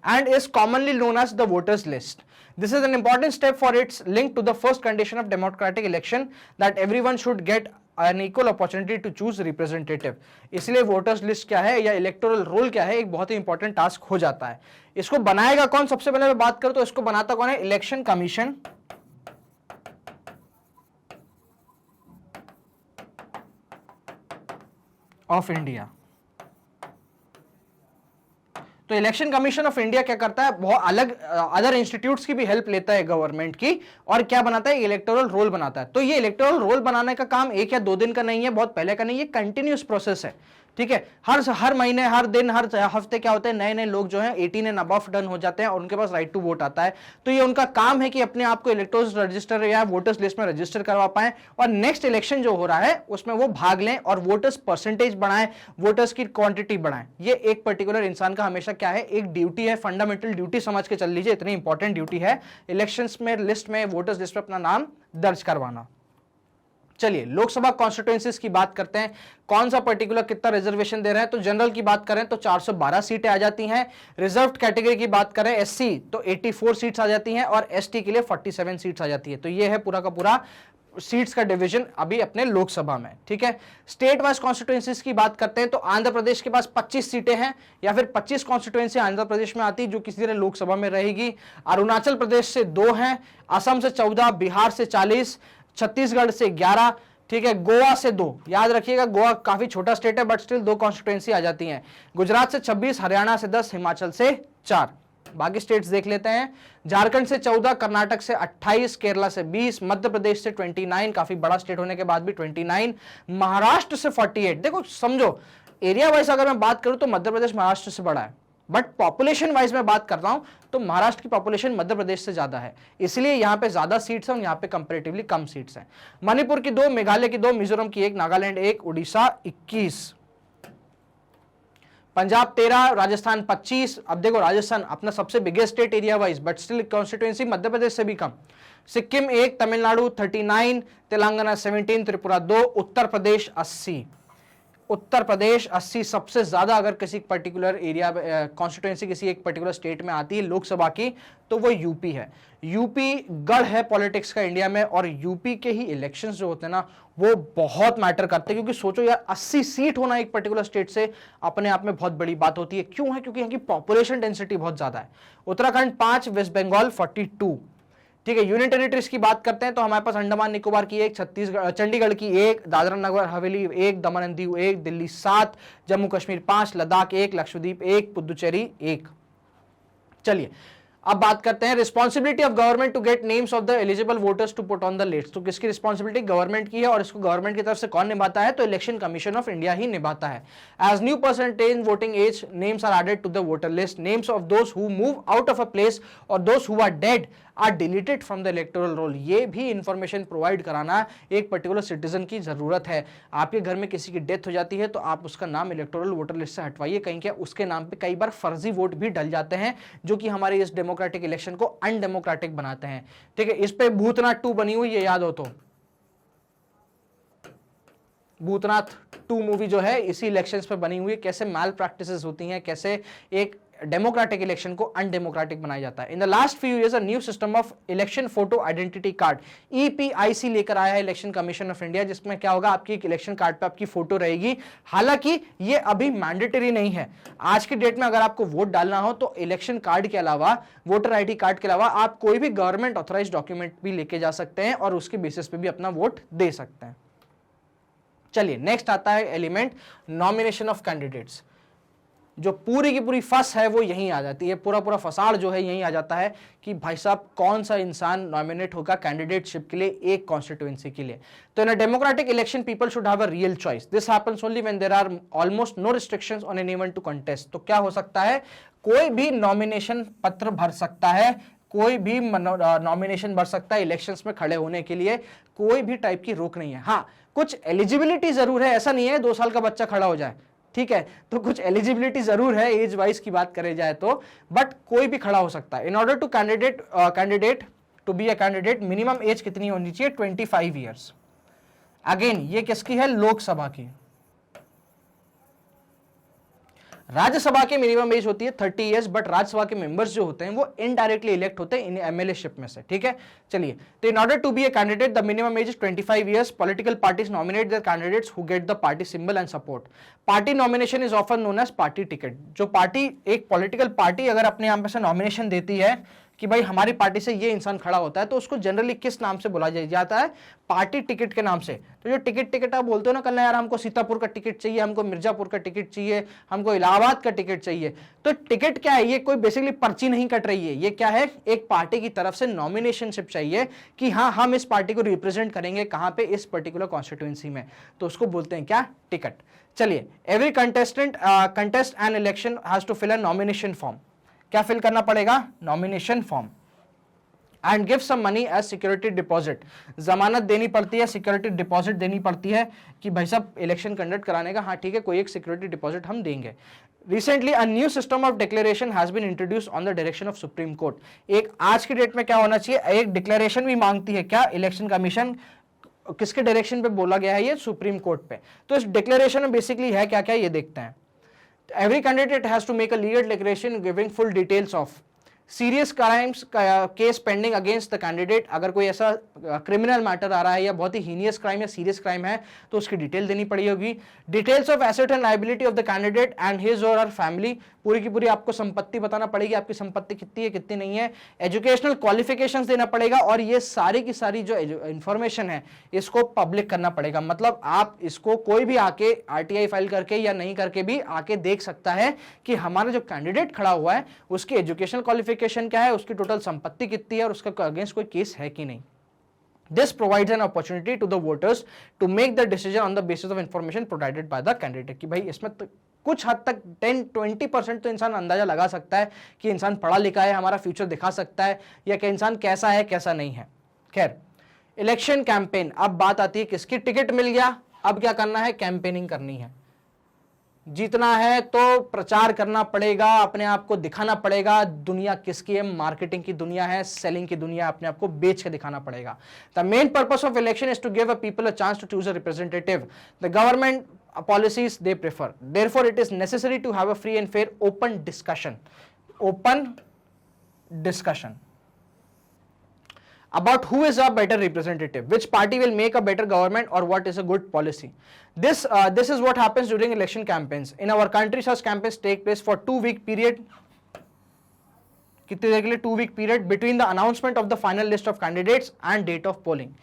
and is commonly known as the voters list. This is an important step for its link to the first condition of democratic election, that everyone should get an equal opportunity to choose representative. इसलिए voters list क्या है या electoral roll क्या है, एक बहुत ही important task हो जाता है। इसको बनाएगा कौन, सबसे पहले मैं बात करूं तो इसको बनाता कौन है, इलेक्शन कमीशन ऑफ इंडिया। तो इलेक्शन कमीशन ऑफ इंडिया क्या करता है, बहुत अलग अदर इंस्टीट्यूट्स की भी हेल्प लेता है गवर्नमेंट की, और क्या बनाता है, इलेक्टोरल रोल बनाता है। तो ये इलेक्टोरल रोल बनाने का काम एक या दो दिन का नहीं है, बहुत पहले का नहीं है, कंटिन्यूस प्रोसेस है, ठीक है। हर महीने, हर दिन, हर हफ्ते क्या होते हैं, नए नए लोग जो हैं 18 एंड अबव डन हो जाते हैं और उनके पास राइट टू वोट आता है। तो ये उनका काम है कि अपने आप को इलेक्टोरल रजिस्टर या वोटर्स लिस्ट में रजिस्टर करवा पाएं और नेक्स्ट इलेक्शन जो हो रहा है उसमें वो भाग लें और वोटर्स परसेंटेज बढ़ाएं, वोटर्स की क्वांटिटी बढ़ाएं। ये एक पर्टिकुलर इंसान का हमेशा क्या है, एक ड्यूटी है, फंडामेंटल ड्यूटी समझ के चल लीजिए, इतनी इंपॉर्टेंट ड्यूटी है इलेक्शंस में, लिस्ट में, वोटर्स लिस्ट में अपना नाम दर्ज करवाना। चलिए लोकसभा कॉन्स्टिट्यूएंसीज की बात करते हैं, कौन सा पर्टिकुलर कितना रिजर्वेशन दे रहे हैं। तो जनरल की बात करें तो 412 सीटें आ जाती हैं, रिजर्व्ड कैटेगरी की बात करें एससी तो 84 सीट्स आ जाती हैं और एसटी के लिए 47 सीट्स आ जाती है। तो ये है पूरा का पूरा सीट्स का डिवीजन अभी अपने लोकसभा में, ठीक है। स्टेट वाइज कॉन्स्टिट्यूएंसीज की बात करते हैं तो आंध्र प्रदेश के पास 25 सीटें हैं या फिर 25 कॉन्स्टिट्यूएंसी आंध्र प्रदेश में आती जो किसी तरह लोकसभा में रहेगी। अरुणाचल प्रदेश से 2 हैं, असम से 14, बिहार से 40, छत्तीसगढ़ से 11, ठीक है, गोवा से 2, याद रखिएगा गोवा काफी छोटा स्टेट है बट स्टिल 2 कॉन्स्टिट्यूएंसी आ जाती हैं। गुजरात से 26, हरियाणा से 10, हिमाचल से 4। बाकी स्टेट्स देख लेते हैं, झारखंड से 14, कर्नाटक से 28, केरला से 20, मध्य प्रदेश से 29, काफी बड़ा स्टेट होने के बाद भी 29, महाराष्ट्र से 48। देखो समझो एरिया वाइज अगर मैं बात करूं तो मध्य प्रदेश महाराष्ट्र से बड़ा है, बट पॉपुलेशन वाइज मैं बात कर रहा हूं तो महाराष्ट्र की पॉपुलेशन मध्य प्रदेश से ज्यादा है, इसलिए यहां पे ज्यादा सीट्स हैं और यहां पे कंपैरेटिवली कम सीट्स हैं। मणिपुर की 2, मेघालय की 2, मिजोरम की 1, नागालैंड 1, उड़ीसा 21, पंजाब 13, राजस्थान 25। अब देखो राजस्थान अपना सबसे biggest state area wise but still constituency Madhya Pradesh से भी कम। सिक्किम 1, तमिलनाडु 39, तेलंगाना 17, त्रिपुरा 2, उत्तर प्रदेश 80। उत्तर प्रदेश 80 सबसे ज्यादा अगर किसी पर्टिकुलर एरिया कॉन्स्टिट्यूएंसी किसी एक पर्टिकुलर स्टेट में आती है लोकसभा की तो वो यूपी है। यूपी गढ़ है पॉलिटिक्स का इंडिया में और यूपी के ही इलेक्शंस जो होते हैं ना वो बहुत मैटर करते हैं, क्योंकि सोचो यार 80 सीट होना एक पर्टिकुलर स्टेट से अपने आप में बहुत बड़ी बात होती है। क्यों है? क्योंकि यहाँ की पॉपुलेशन डेंसिटी बहुत ज्यादा है। उत्तराखंड 5, वेस्ट बंगाल 42, ठीक है। यूनियन टेरिटरीज की बात करते हैं तो हमारे पास अंडमान निकोबार की 1, छत्तीसगढ़ चंडीगढ़ की 1, दादरा नगर हवेली 1, दमन एंड दीव 1, दिल्ली 7, जम्मू कश्मीर 5, लद्दाख 1, लक्षद्वीप 1, पुदुचेरी 1। चलिए अब बात करते हैं responsibility of government to get names of the eligible voters to put on the list. तो किसकी रिस्पॉन्सिबिलिटी? गवर्नमेंट की है और इसको गवर्नमेंट की तरफ से कौन निभाता है? तो इलेक्शन कमीशन ऑफ इंडिया ही निभाता है। As new percentage voting as names are added to the voter list, names of those who move out of a place और those who are dead are deleted from the electoral roll. ये भी information provide कराना एक particular citizen की जरूरत है। आपके घर में किसी की डेथ हो जाती है तो आप उसका नाम इलेक्टोरल वोटर लिस्ट से हटवाइए, कहीं क्या उसके नाम पे कई बार फर्जी वोट भी डल जाते हैं जो कि हमारे इस डेमोक्रेटिक इलेक्शन को अनडेमोक्रेटिक बनाते हैं, ठीक है। इस पे भूतनाथ 2 बनी हुई है, याद हो तो भूतनाथ 2 मूवी जो है इसी इलेक्शंस पे बनी हुई है, कैसे मैल प्रैक्टिसेस होती हैं, कैसे एक डेमोक्रेटिक इलेक्शन को अनडेमोक्रेटिक बनाया जाता है। In the last few years a new system of election photo identity card EPIC लेकर आया है इलेक्शन कमीशन ऑफ इंडिया, जिसमें क्या होगा आपकी इलेक्शन कार्ड पे आपकी फोटो रहेगी। हालांकि ये अभी मैंडेटरी नहीं है। आज की डेट में अगर आपको वोट डालना हो तो इलेक्शन कार्ड के अलावा, वोटर ID कार्ड के अलावा आप कोई भी गवर्नमेंट ऑथराइज डॉक्यूमेंट भी लेके जा सकते हैं और उसके बेसिस पे भी अपना वोट दे सकते हैं। चलिए नेक्स्ट आता है एलिमेंट नॉमिनेशन ऑफ कैंडिडेट्स। जो पूरी की पूरी फस है वो यहीं आ जाती है, पूरा फसाड़ जो है यहीं आ जाता है कि भाई साहब कौन सा इंसान नॉमिनेट होगा कैंडिडेटशिप के लिए एक कॉन्स्टिट्यूएंसी के लिए। तो in a democratic election people should have a real choice. This happens only when there are almost no restrictions on anyone to contest. तो क्या हो सकता है, कोई भी नॉमिनेशन पत्र भर सकता है, कोई भी नॉमिनेशन भर सकता है इलेक्शंस में खड़े होने के लिए, कोई भी टाइप की रोक नहीं है। हाँ कुछ एलिजिबिलिटी जरूर है, ऐसा नहीं है 2 साल का बच्चा खड़ा हो जाए, ठीक है। तो कुछ एलिजिबिलिटी जरूर है एज वाइज की बात करें जाए तो, बट कोई भी खड़ा हो सकता है। In order to candidate to be a candidate minimum age कितनी होनी चाहिए? 25 ईयर्स। अगेन ये किसकी है? लोकसभा की। राज्यसभा की मिनिमम एज होती है 30 इयर्स, बट राज्यसभा के मेंबर्स जो होते हैं वो इनडायरेक्टली इलेक्ट होते हैं इन MLA शिप में से, ठीक है। चलिए तो in order to be a candidate the minimum age is 25 years. Political parties nominate their candidates who get the party symbol and support. Party nomination is often known as party ticket. जो party, एक political party अगर अपने यहाँ पे से nomination देती है कि भाई हमारी पार्टी से ये इंसान खड़ा होता है, तो उसको जनरली किस नाम से बुला जाता है? पार्टी टिकट के नाम से। तो जो टिकट आप बोलते हो ना, कल यार हमको सीतापुर का टिकट चाहिए, हमको मिर्जापुर का टिकट चाहिए, हमको इलाहाबाद का टिकट चाहिए, तो टिकट क्या है? ये कोई बेसिकली पर्ची नहीं कट रही है, ये क्या है? एक पार्टी की तरफ से नॉमिनेशनशिप चाहिए कि हाँ हम इस पार्टी को रिप्रेजेंट करेंगे कहां पे? इस पर्टिकुलर कॉन्स्टिट्यूएंसी में, तो उसको बोलते हैं क्या? टिकट। चलिए, every contestant contest an election has to fill a nomination form. क्या फिल करना पड़ेगा? Nomination form. And give some money as security deposit, जमानत देनी पड़ती है, सिक्योरिटी डिपॉजिट देनी पड़ती है कि भाई साहब इलेक्शन कंडक्ट कराने का, हाँ ठीक है, कोई एक सिक्योरिटी डिपॉजिट हम देंगे। Recently a new system of declaration has been introduced on the direction of supreme court. एक आज की डेट में क्या होना चाहिए? एक डिक्लेरेशन भी मांगती है क्या इलेक्शन कमीशन? किसके डायरेक्शन पे बोला गया है? ये सुप्रीम कोर्ट पे। तो इस डिक्लेरेशन में बेसिकली है क्या क्या, ये देखते हैं। Every candidate has to make a legal declaration giving full details of serious crimes case pending against the candidate. अगर कोई ऐसा क्रिमिनल मैटर आ रहा है या बहुत ही हीनियस क्राइम या सीरियस क्राइम है तो उसकी डिटेल देनी पड़ी होगी। Details of asset and liability of the candidate and his और हर फैमिली, पूरी की पूरी आपको संपत्ति बताना पड़ेगी, आपकी संपत्ति कितनी है कितनी नहीं है। एजुकेशनल क्वालिफिकेशंस देना पड़ेगा और ये सारी की सारी जो इंफॉर्मेशन है इसको पब्लिक करना पड़ेगा। मतलब आप इसको कोई भी आके आरटीआई फाइल करके या नहीं करके भी आके देख सकता है कि हमारा जो कैंडिडेट खड़ा हुआ है उसकी एजुकेशनल क्वालिफिकेशन क्या है, उसकी टोटल संपत्ति कितनी है और उसका अगेंस्ट कोई केस है कि नहीं। This provides an opportunity to the voters to make the decision on the basis of information provided by the candidate। कि भाई इसमें कुछ हद तक 10-20% तो इंसान अंदाजा लगा सकता है कि इंसान पढ़ा लिखा है, हमारा फ्यूचर दिखा सकता है, या कि इंसान कैसा है कैसा नहीं है। खैर, इलेक्शन कैंपेन, अब बात आती है किसकी? टिकट मिल गया, अब क्या करना है? कैंपेनिंग करनी है। जीतना है तो प्रचार करना पड़ेगा, अपने आप को दिखाना पड़ेगा। दुनिया किसकी है? मार्केटिंग की दुनिया है, सेलिंग की दुनिया, अपने आप को बेच के दिखाना पड़ेगा। The main purpose of election is to give a people a chance to choose a representative the government policies they prefer. Therefore, it is necessary to have a free and fair open discussion. Open discussion about who is a better representative, which party will make a better government, or what is a good policy. This is what happens during election campaigns. In our country, such campaigns take place for 2-week period. कितनी देर के लिए? 2-week period between the announcement of the final list of candidates and date of polling.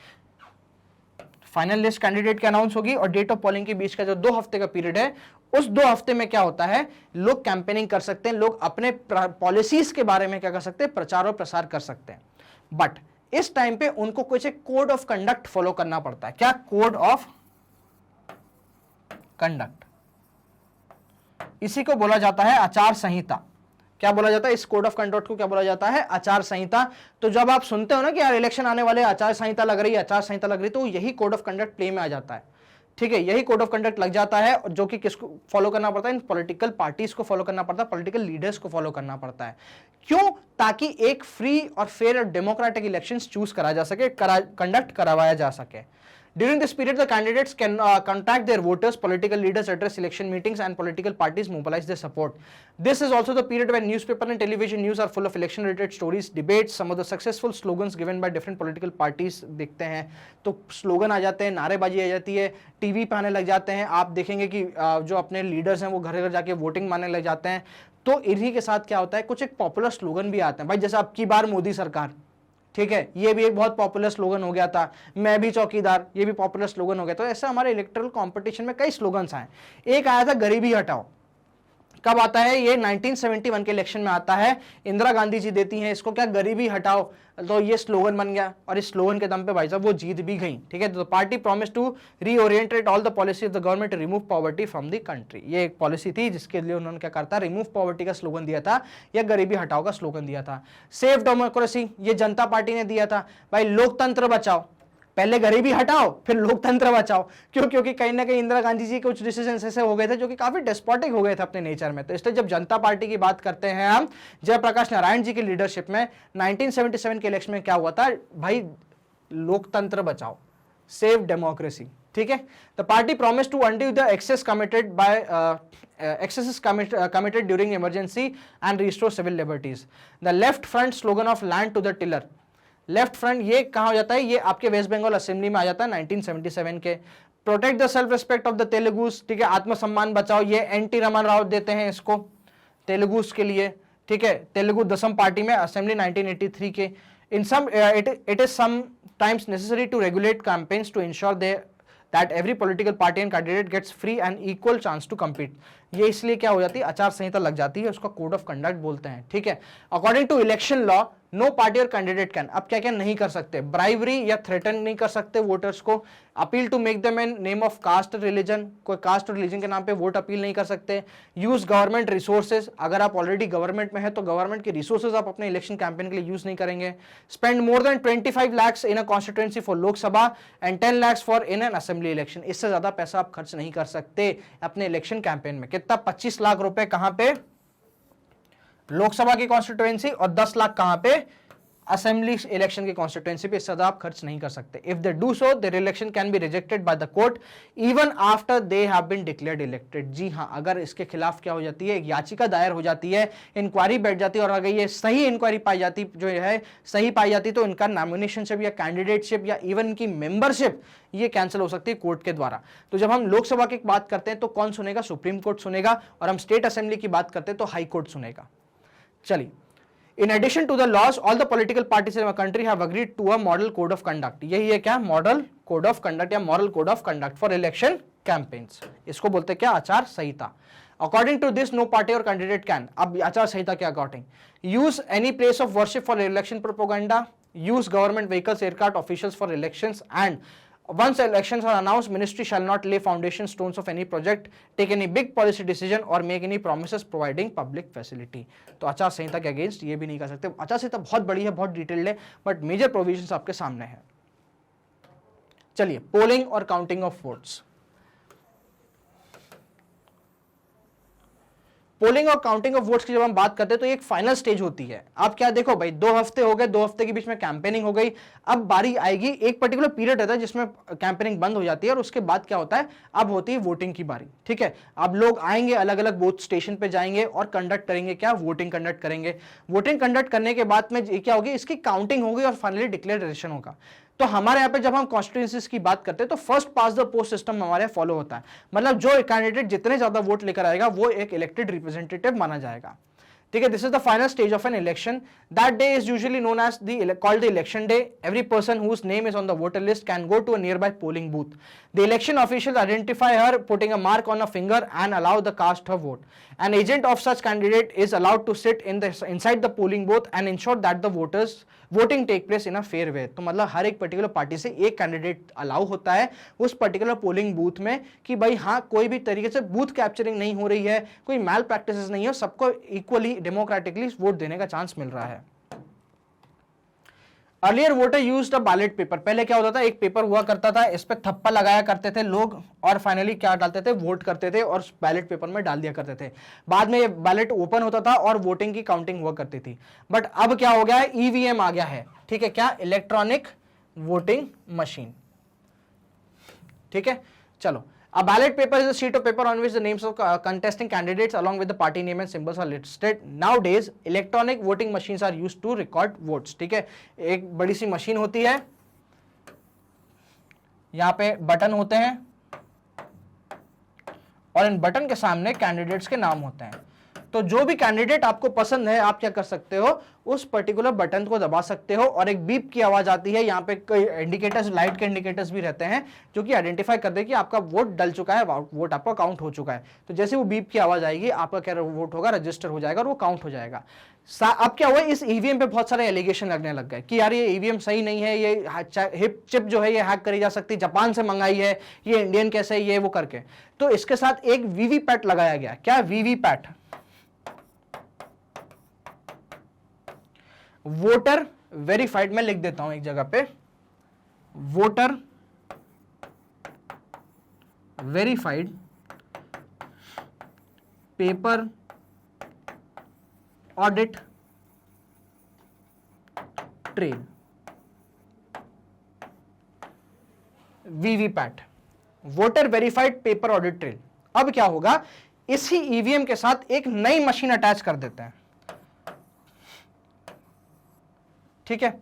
Final list candidate की announce होगी और date of polling के बीच का जो 2 हफ्ते का पीरियड है, उस 2 हफ्ते में क्या होता है? लोग कैंपेनिंग कर सकते हैं, लोग अपने पॉलिसीज के बारे में क्या कर सकते हैं? प्रचार और प्रसार कर सकते हैं। बट इस टाइम पे उनको कुछ एक कोड ऑफ कंडक्ट फॉलो करना पड़ता है। क्या? Code of conduct. इसी को बोला जाता है आचार संहिता। क्या बोला जाता है? इस कोड ऑफ कंडक्ट को क्या बोला जाता है? आचार संहिता। तो जब आप सुनते हो ना कि यार इलेक्शन आने वाले, आचार संहिता लग रही है, आचार संहिता लग रही है, तो यही कोड ऑफ कंडक्ट प्ले में आ जाता है। ठीक है, यही कोड ऑफ कंडक्ट लग जाता है, जो कि किसको फॉलो करना पड़ता है? इन पॉलिटिकल पार्टीज को फॉलो करना पड़ता है, पॉलिटिकल लीडर्स को फॉलो करना पड़ता है। क्यों? ताकि एक फ्री और फेयर और डेमोक्रेटिक इलेक्शंस चूज करा जा सके, कंडक्ट करवाया जा सके। During this period, the candidates can contact their voters, political leaders, address election meetings, and political parties mobilize their support. This is also the period when newspaper and television news are full of election-related stories, debates, some of the successful slogans given by different political parties दिखते हैं। तो slogan आ जाते हैं, नारेबाजी आ जाती है, TV पे आने लग जाते हैं। आप देखेंगे कि जो अपने लीडर्स हैं वो घर घर जाके वोटिंग मारने लग जाते हैं। तो इन्हीं के साथ क्या होता है? कुछ एक पॉपुलर स्लोगन भी आते हैं। भाई जैसे अब की बार मोदी सरकार, ठीक है, ये भी एक बहुत पॉपुलर स्लोगन हो गया था। मैं भी चौकीदार, ये भी पॉपुलर स्लोगन हो गया। तो ऐसे हमारे इलेक्टोरल कंपटीशन में कई स्लोगन्स आए। एक आया था गरीबी हटाओ। कब आता है? ये 1971 के इलेक्शन में आता है। इंदिरा गांधी जी देती हैं इसको, क्या? गरीबी हटाओ। तो ये स्लोगन बन गया और इस स्लोगन के दम पे भाई साहब वो जीत भी गई। ठीक है, तो party promise to reorientate all the policy of the government to remove poverty from the country. ये एक पॉलिसी थी जिसके लिए उन्होंने क्या करता? रिमूव पॉवर्टी का स्लोगन दिया था या गरीबी हटाओ का स्लोगन दिया था। सेव डेमोक्रेसी, ये जनता पार्टी ने दिया था। भाई लोकतंत्र बचाओ, पहले गरीबी हटाओ फिर लोकतंत्र बचाओ। क्यों? क्योंकि कहीं ना कहीं इंदिरा गांधी जी के कुछ डिसीजंस ऐसे हो गए थे जो कि काफी डेस्पोटिक हो गए थे अपने नेचर में। तो इसलिए जब जनता पार्टी की बात करते हैं हम, जयप्रकाश नारायण जी की लीडरशिप में 1977 के इलेक्शन में क्या हुआ था? भाई लोकतंत्र बचाओ, सेव डेमोक्रेसी। ठीक है, the party promise to undo the excess committed by excesses committed during emergency and restore civil liberties. The left front slogan of land to the tiller. Left front ये कहाँ हो जाता है? ये आपके वेस्ट बंगाल असेंबली में आ जाता है 1977 के। Protect the self respect of the Telugus, ठीक है, आत्मसम्मान बचाओ, ये एनटी रमन राव देते हैं इसको तेलुगुस के लिए। ठीक है, तेलुगु दसम पार्टी में असेंबली 1983 के। In sum it is sometimes necessary to regulate campaigns to ensure that every political party and candidate gets free and equal chance to compete। ये इसलिए क्या हो जाती है, आचार संहिता लग जाती है, उसका कोड ऑफ कंडक्ट बोलते हैं। ठीक है, according to election law no party और कैंडिडेट कैन, अब क्या क्या नहीं कर सकते, ब्राइवरी या थ्रेटन नहीं कर सकते वोटर्स को, appeal to make them in name of caste religion, कोई कास्ट और रिलीजन के नाम पे वोट अपील नहीं कर सकते, यूज गवर्नमेंट रिसोर्सेज, अगर आप ऑलरेडी गवर्नमेंट में है तो गवर्नमेंट के रिसोर्सेज आप अपने इलेक्शन कैंपेन के लिए यूज नहीं करेंगे, spend more than 25 lakhs in a constituency for Lok Sabha and 10 lakhs for in an assembly election, इससे ज्यादा पैसा आप खर्च नहीं कर सकते अपने इलेक्शन कैंपेन में। कितना, 25 लाख रुपए कहां पे, लोकसभा की कॉन्स्टिट्यूएंसी, और 10 लाख कहां पे, असेंबली इलेक्शन की कॉन्स्टिट्यूएंसी पे, इससे ज्यादा आप खर्च नहीं कर सकते। If they do so their election can be rejected by the court even after they have been declared elected. जी हां, अगर इसके खिलाफ क्या हो जाती है, एक याचिका दायर हो जाती है, इंक्वायरी बैठ जाती है, और अगर ये सही इंक्वायरी पाई जाती जो है सही पाई जाती तो इनका नॉमिनेशनशिप या कैंडिडेटशिप या इवन इनकी मेंबरशिप ये कैंसिल हो सकती है कोर्ट के द्वारा। तो जब हम लोकसभा की बात करते हैं तो कौन सुनेगा, सुप्रीम कोर्ट सुनेगा, और हम स्टेट असेंबली की बात करते हैं तो हाई कोर्ट सुनेगा। चलिए, in addition to the laws, all the political parties in our country have agreed to a model code of conduct। यही है क्या, मॉडल कोड ऑफ कंडक्ट या moral code of conduct for election campaigns, इसको बोलते हैं क्या, आचार संहिता। According to this no party और कैंडिडेट कैन, अब आचार संहिता के according, use any place of worship for election propaganda, use government vehicles, aircraft, officials for elections, and once elections are announced, ministry shall not lay foundation stones of any project, take any big policy decision or make any promises providing public facility। तो आचार संहिता के against ये भी नहीं कर सकते। आचार संहिता बहुत बड़ी है, बहुत डिटेल्ड है, बट मेजर प्रोविजंस आपके सामने है। चलिए, पोलिंग और काउंटिंग ऑफ वोट्स। पोलिंग और काउंटिंग ऑफ वोट्स की जब हम बात करते हैं तो एक फाइनल स्टेज होती है। आप क्या देखो भाई, 2 हफ्ते हो गए, 2 हफ्ते के बीच में कैंपेनिंग हो गई, अब बारी आएगी, एक पर्टिकुलर पीरियड रहता है जिसमें कैंपेनिंग बंद हो जाती है, और उसके बाद क्या होता है, अब होती है वोटिंग की बारी। ठीक है, अब लोग आएंगे, अलग अलग बूथ स्टेशन पे जाएंगे और कंडक्ट करेंगे क्या, वोटिंग कंडक्ट करेंगे। वोटिंग कंडक्ट करने के बाद में क्या होगी, इसकी काउंटिंग होगी और फाइनली डिक्लेरेशन होगा। तो हमारे यहाँ पे जब हम कॉन्स्टिट्यूएंसीज की बात करते हैं तो first pass the post system हमारे यहाँ फॉलो होता है, मतलब जो कैंडिडेट जितने ज्यादा वोट लेकर आएगा वो एक इलेक्टेड रिप्रेजेंटेटिव माना जाएगा। ठीक है, this is the final stage of an election. That day is usually known as called the election day. Every person whose name is on the voter list can go to a nearby polling booth. The election official identify her putting a mark on a finger and allow the cast her vote. An agent of such candidate is allowed to sit inside the polling booth and ensure that the voting take place in a fair way। तो मतलब हर एक particular party से एक candidate allow होता है उस particular polling booth में कि भाई हाँ, कोई भी तरीके से बूथ कैप्चरिंग नहीं हो रही है, कोई मैल प्रैक्टिसेस नहीं है, सबको इक्वली डेमोक्रेटिकली वोट देने का चांस मिल रहा है। Earlier voter used a ballot paper, पहले क्या होता था, एक पेपर हुआ करता था, इस पे थप्पा लगाया करते थे लोग और फाइनली क्या डालते थे, वोट करते थे और बैलेट पेपर में डाल दिया करते थे। बाद में ये बैलेट ओपन होता था और वोटिंग की काउंटिंग हुआ करती थी। बट अब क्या हो गया है, ईवीएम आ गया है। ठीक है, क्या, इलेक्ट्रॉनिक वोटिंग मशीन। ठीक है, चलो, a ballot paper is a sheet of paper on which the names of contesting candidates along with the party name and symbols are listed। Nowadays electronic voting machines are used to record votes। ठीक है, एक बड़ी सी machine होती है, यहां पे button होते हैं और इन बटन के सामने कैंडिडेट्स के नाम होते हैं। तो जो भी कैंडिडेट आपको पसंद है, आप क्या कर सकते हो, उस पर्टिकुलर बटन को दबा सकते हो और एक बीप की आवाज आती है। यहाँ पे कई इंडिकेटर्स, लाइट के इंडिकेटर्स भी रहते हैं जो कि आइडेंटिफाई कर दे कि आपका वोट डल चुका है, वोट आपका काउंट हो चुका है। तो जैसे वो बीप की आवाज आएगी, आपका क्या वोट होगा, रजिस्टर हो जाएगा और वो काउंट हो जाएगा। अब क्या हुआ, इस ईवीएम पे बहुत सारे एलिगेशन लगने लग गए कि यार ये ईवीएम सही नहीं है, ये हिप चिप जो है ये हैक करी जा सकती, जापान से मंगाई है, ये इंडियन कैसे है, ये वो करके। तो इसके साथ एक वीवीपैट लगाया गया। क्या, वीवीपैट, वोटर वेरीफाइड, मैं लिख देता हूं एक जगह पे, voter verified paper audit trail, VVPAT, voter verified paper audit trail. अब क्या होगा, इसी ईवीएम के साथ एक नई मशीन अटैच कर देते हैं। ठीक है,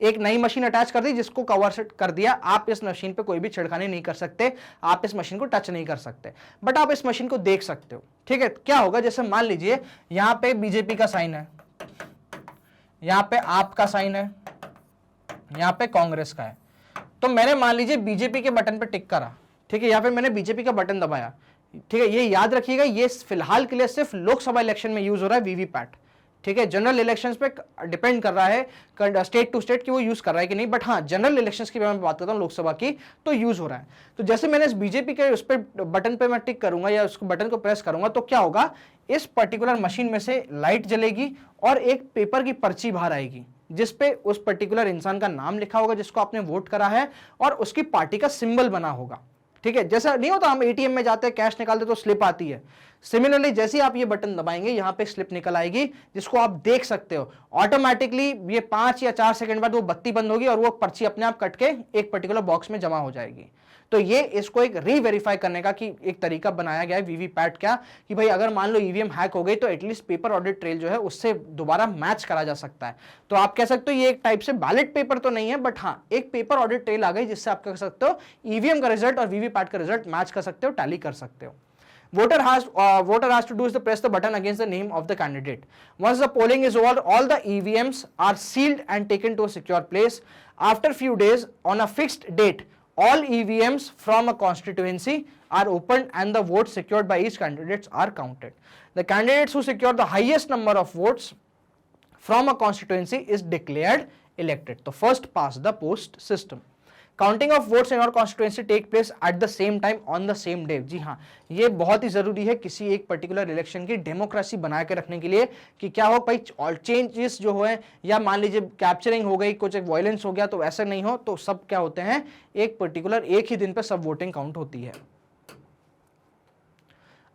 एक नई मशीन अटैच कर दी जिसको कवर सेट कर दिया, आप इस मशीन पे कोई भी छेड़खानी नहीं कर सकते, आप इस मशीन को टच नहीं कर सकते, बट आप इस मशीन को देख सकते हो। ठीक है, क्या होगा, जैसे मान लीजिए यहां पे बीजेपी का साइन है, यहां पे आपका साइन है, यहां पे कांग्रेस का है, तो मैंने मान लीजिए बीजेपी के बटन पे टिक करा, ठीक है, या फिर मैंने बीजेपी का बटन दबाया। ठीक है, ये याद रखिएगा, ये फिलहाल के लिए सिर्फ लोकसभा इलेक्शन में यूज हो रहा है वीवीपैट। ठीक है, जनरल इलेक्शंस पे डिपेंड कर रहा है स्टेट टू स्टेट कि वो यूज कर रहा है कि नहीं, बट हाँ जनरल इलेक्शंस की मैं बात करता हूँ लोकसभा की, तो यूज हो रहा है। तो जैसे मैंने इस बीजेपी के उस पर बटन पे मैं टिक करूंगा या उस बटन को प्रेस करूंगा, तो क्या होगा, इस पर्टिकुलर मशीन में से लाइट जलेगी और एक पेपर की पर्ची बाहर आएगी जिसपे उस पर्टिकुलर इंसान का नाम लिखा होगा जिसको आपने वोट करा है और उसकी पार्टी का सिंबल बना होगा। ठीक है, जैसा नहीं होता हम एटीएम में जाते हैं कैश निकालते तो स्लिप आती है, सिमिलरली जैसे ही आप ये बटन दबाएंगे यहां पे स्लिप निकल आएगी जिसको आप देख सकते हो। ऑटोमेटिकली ये 5 या 4 सेकंड बाद वो बत्ती बंद होगी और वो पर्ची अपने आप कट के एक पर्टिकुलर बॉक्स में जमा हो जाएगी। तो ये इसको एक रीवेरीफाई करने का कि एक तरीका बनाया गया है वीवीपैट क्या, कि भाई अगर मान लो ईवीएम हैक हो गई तो एटलीस्ट पेपर ऑडिट ट्रेल जो है उससे दोबारा मैच करा जा सकता है। तो आप कह सकते हो ये एक टाइप से बैलेट पेपर तो नहीं है, बट हाँ एक पेपर ऑडिट ट्रेल आ गई जिससे आप कह सकते हो ईवीएम का रिजल्ट और वीवीपैट का रिजल्ट मैच कर सकते हो, टैली कर सकते हो। Voter has to do is to press the button against the name of the candidate. Once the polling is over, all the EVMs are sealed and taken to a secure place. After few days, on a fixed date, all EVMs from a constituency are opened and the votes secured by each candidates are counted. The candidates who secure the highest number of votes from a constituency is declared elected. So first past the post system. Counting of votes in और constituency take place at the same time on the same day. जी हाँ, ये बहुत ही जरूरी है किसी एक particular election की डेमोक्रेसी बना के रखने के लिए कि क्या हो भाई ऑल चेंजेस जो है या मान लीजिए कैप्चरिंग हो गई, कुछ एक वायलेंस हो गया, तो ऐसा नहीं हो, तो सब क्या होते हैं एक पर्टिकुलर एक ही दिन पे सब वोटिंग काउंट होती है।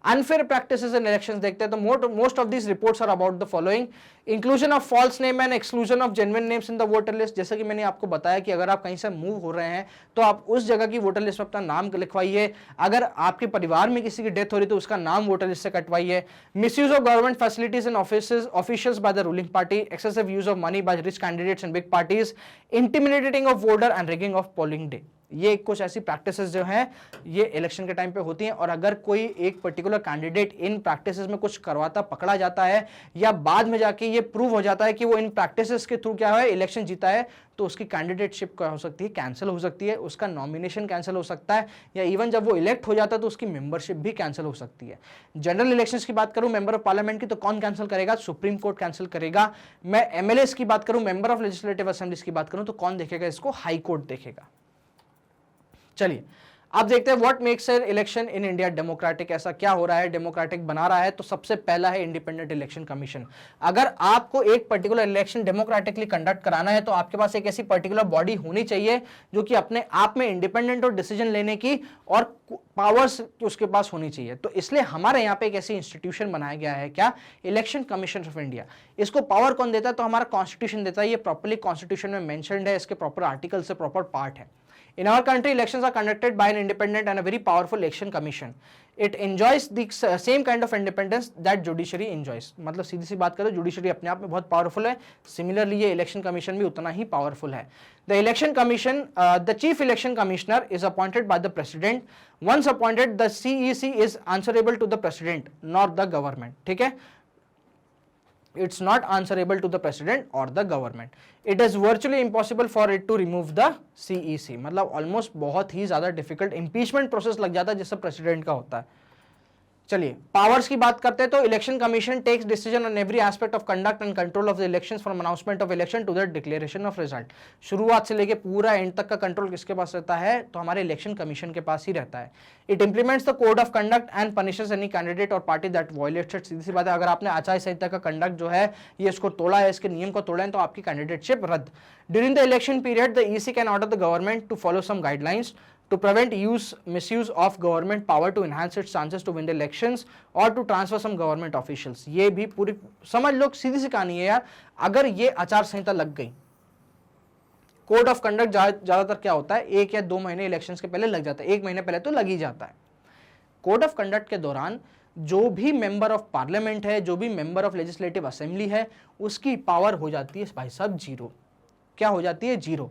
अनफेयर प्रैक्टिसेस इन इलेक्शंस देखते हैं तो most of these reports are about the following: inclusion of false name and exclusion of genuine names in the voter list. जैसे कि मैंने आपको बताया कि अगर आप कहीं से मूव हो रहे हैं तो आप उस जगह की वोटर लिस्ट में अपना नाम लिखवाइए। अगर आपके परिवार में किसी की डेथ हो रही तो उसका नाम वोटर लिस्ट से कटवाइए। Misuse of government facilities in officials by the ruling party, excessive use of money by rich candidates and big parties, intimidating of voter and rigging of polling day. ये कुछ ऐसी प्रैक्टिसेस जो हैं ये election के time पे होती हैं, और अगर कोई एक पर्टिकुलर कैंडिडेट इन प्रैक्टिसेस में कुछ करवाता पकड़ा जाता है या बाद में जाके ये प्रूव हो जाता है कि वो इन प्रैक्टिसेस के थ्रू क्या है इलेक्शन जीता है, तो उसकी कैंडिडेटशिप क्या हो सकती है, कैंसिल हो सकती है, उसका नॉमिनेशन कैंसिल हो सकता है, या इवन जब वो इलेक्ट हो जाता है तो उसकी मेंबरशिप भी कैंसिल हो सकती है। जनरल इलेक्शंस की बात करूं मेंबर ऑफ पार्लियामेंट की, तो कौन कैंसिल करेगा, सुप्रीम कोर्ट कैंसिल करेगा। मैं एमएलएस की बात करूं, मेंबर ऑफ लेजिस्लेटिव असेंबलीज की बात करूं, तो कौन देखेगा इसको, हाई कोर्ट देखेगा। चलिए अब देखते हैं what makes an election in India democratic. ऐसा क्या हो रहा है डेमोक्रेटिक बना रहा है, तो सबसे पहला है इंडिपेंडेंट इलेक्शन कमीशन। अगर आपको एक पर्टिकुलर इलेक्शन डेमोक्रेटिकली कंडक्ट कराना है तो आपके पास एक ऐसी पर्टिकुलर बॉडी होनी चाहिए जो कि अपने आप में इंडिपेंडेंट और डिसीजन लेने की और पावर्स उसके पास होनी चाहिए। तो इसलिए हमारे यहाँ पे एक ऐसी इंस्टीट्यूशन बनाया गया है, क्या, इलेक्शन कमीशन ऑफ इंडिया। इसको पावर कौन देता है, तो हमारा कॉन्स्टिट्यूशन देता है। ये प्रॉपर्ली कॉन्स्टिट्यूशन में मेंशन्ड है, इसके प्रॉपर आर्टिकल से प्रॉपर पार्ट है। In our country, elections are conducted by an independent and a very powerful election commission. It enjoys the same kind of independence that judiciary enjoys. मतलब सीधी सी बात करें, judiciary अपने आप में बहुत पावरफुल है, सिमिलरली ये इलेक्शन कमीशन भी उतना ही पावरफुल है। The election commission, the chief election commissioner is appointed by the president. Once appointed, the CEC is answerable to the president, not the government. ठीक है, it's not answerable to the president or the government. It is virtually impossible for it to remove the CEC. मतलब almost बहुत ही ज्यादा difficult impeachment process लग जाता है जिससे president का होता है। चलिए पावर्स की बात करते हैं तो election commission takes decision on every aspect of conduct and control of the elections from announcement of election to the declaration of result. शुरुआत से लेके पूरा एंड तक का कंट्रोल किसके पास रहता है, तो हमारे इलेक्शन कमीशन के पास ही रहता है। It implements the code of conduct and punishes any candidate और पार्टी दैट वायलेट्स इट। सीधी सी बात है, अगर आपने आचार संहिता का कंडक्ट जो है ये इसको तोड़ा है, इसके नियम को तोड़ा है, तो आपकी कैंडिडेटशिप रद्द। During the election period the EC can order the government to follow some guidelines to prevent misuse of government power to enhance its chances to win the elections or to transfer some government officials। ये भी पूरी समझ लो, सीधी सी कहानी है यार। अगर ये आचार संहिता लग गई, कोड ऑफ कंडक्ट ज्यादातर क्या होता है 1 या 2 महीने इलेक्शंस के पहले लग जाता है, 1 महीने पहले तो लग ही जाता है। कोड ऑफ कंडक्ट के दौरान जो भी मेंबर ऑफ पार्लियामेंट है, जो भी मेंबर ऑफ लेजिस्लेटिव असेंबली है, उसकी पावर हो जाती है भाई साहब 0। क्या हो जाती है, 0।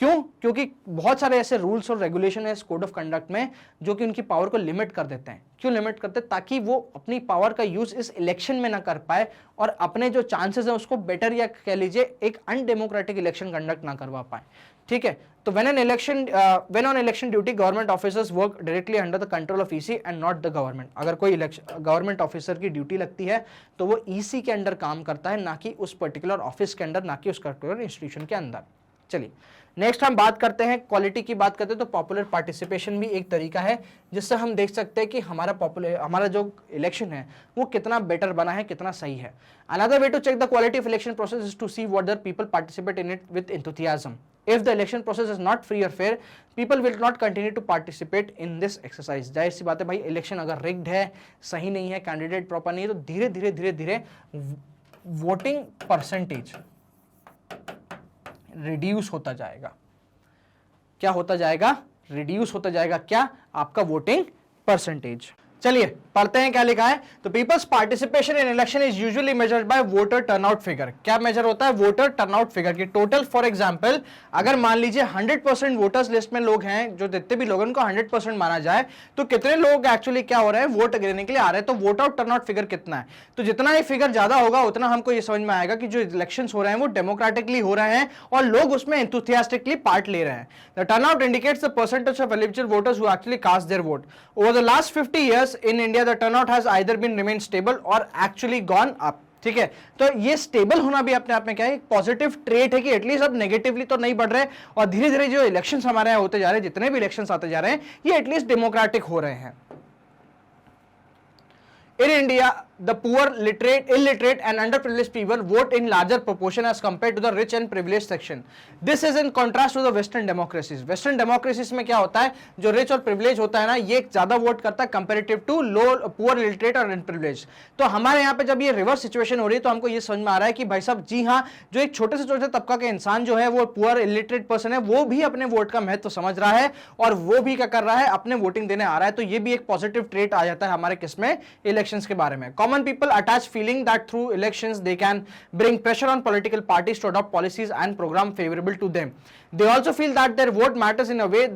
क्यों? क्योंकि बहुत सारे ऐसे रूल्स और रेगुलेशन है इस कोड ऑफ कंडक्ट में जो कि उनकी पावर को लिमिट कर देते हैं। क्यों लिमिट करते हैं? ताकि वो अपनी पावर का यूज इस इलेक्शन में ना कर पाए और अपने जो चांसेस हैं उसको बेटर, या कह लीजिए एक अनडेमोक्रेटिक इलेक्शन कंडक्ट ना करवा पाए। ठीक है, तो when on election duty government officers work directly under the control of EC and not the government। अगर कोई गवर्नमेंट ऑफिसर की ड्यूटी लगती है तो वो EC के अंडर काम करता है, ना कि उस पर्टिकुलर ऑफिस के अंदर, ना कि उस पर्टिकुलर इंस्टीट्यूशन के अंदर। चलिए नेक्स्ट हम बात करते हैं, क्वालिटी की बात करते हैं तो पॉपुलर पार्टिसिपेशन भी एक तरीका है जिससे हम देख सकते हैं कि हमारा जो इलेक्शन है वो कितना बेटर बना है, कितना सही है। Another way to check the quality of election process is to see what people participate in it with enthusiasm. If the election process is not free or fair, people will not continue to participate in this exercise। जाहिर सी बात है भाई, election अगर rigged है, सही नहीं है, कैंडिडेट प्रॉपर नहीं है, तो धीरे धीरे धीरे धीरे वोटिंग परसेंटेज रिड्यूस होता जाएगा। क्या होता जाएगा? रिड्यूस होता जाएगा। क्या? आपका वोटिंग परसेंटेज। चलिए पढ़ते हैं क्या लिखा है। तो peoples participation in election is usually measured by voter turnout figure. क्या मेजर होता है? वोटर टर्नआउट फिगर की टोटल। फॉर एग्जांपल अगर मान लीजिए 100% वोटर्स लिस्ट में लोग हैं, जो जितने भी लोग उनको 100% माना जाए, तो कितने लोग एक्चुअली क्या हो रहे हैं, वोट देने के लिए आ रहे हैं। तो वोट आउट टर्नआउट फिगर कितना है? तो जितना ये फिगर ज्यादा होगा उतना हमको ये समझ में आएगा कि जो इलेक्शन हो रहे हैं वो डेमोक्रेटिकली हो रहे हैं और लोग उसमें एंथुसियास्टिकली पार्ट ले रहे हैं। The turnout indicates the percentage of eligible voters who actually cast their vote. Over the last 50 years in India the turnout has either been remained stable or actually gone up। ठीक है, तो ये stable होना भी अपने आप में क्या है, एक पॉजिटिव ट्रेट है कि एटलीस्ट अब नेगेटिवली तो नहीं बढ़ रहे और धीरे धीरे जो इलेक्शंस हमारे यहाँ होते जा रहे हैं, जितने भी इलेक्शंस आते जा रहे हैं, ये एटलीस्ट डेमोक्रेटिक हो रहे हैं। In India, the poor, illiterate and underprivileged people vote in larger proportion as compared to the rich and privileged section. This is in contrast to the Western democracies. Western democracies में क्या होता है, जो rich और privileged होता है ना, ये ज्यादा वोट करता है comparative to low, poor, illiterate और unprivileged। तो हमारे यहाँ पे जब ये रिवर्स सिचुएशन हो रही है तो हमको ये समझ में आ रहा है कि भाई साहब जी हाँ, जो एक छोटे से छोटे तबका के इंसान जो है, वो पुअर इलिटरेट पर्सन है, वो भी अपने वोट का महत्व समझ रहा है और वो भी क्या कर रहा है, अपने वोटिंग देने आ रहा है। तो ये भी एक पॉजिटिव ट्रेट आ जाता है हमारे किसमें, इलेक्शंस के बारे में। Common people attach feeling that through elections they can bring pressure on political parties to adopt policies and program favorable to them. They also feel that their vote matters in a way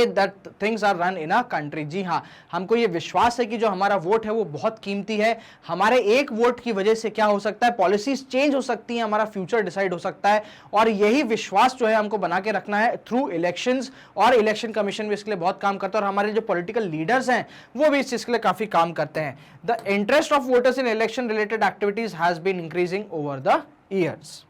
that things are run in a country। जी हाँ, हमको ये विश्वास है कि जो हमारा vote है वो बहुत कीमती है। हमारे एक वोट की वजह से क्या हो सकता है, पॉलिसीज चेंज हो सकती हैं, हमारा फ्यूचर डिसाइड हो सकता है। और यही विश्वास जो है हमको बना के रखना है थ्रू इलेक्शंस, और इलेक्शन कमीशन भी इसके लिए बहुत काम करता है और हमारे जो पॉलिटिकल लीडर्स हैं वो भी इस चीज के लिए काफी काम करते हैं। The interest of voters in election related activities has been increasing over the years.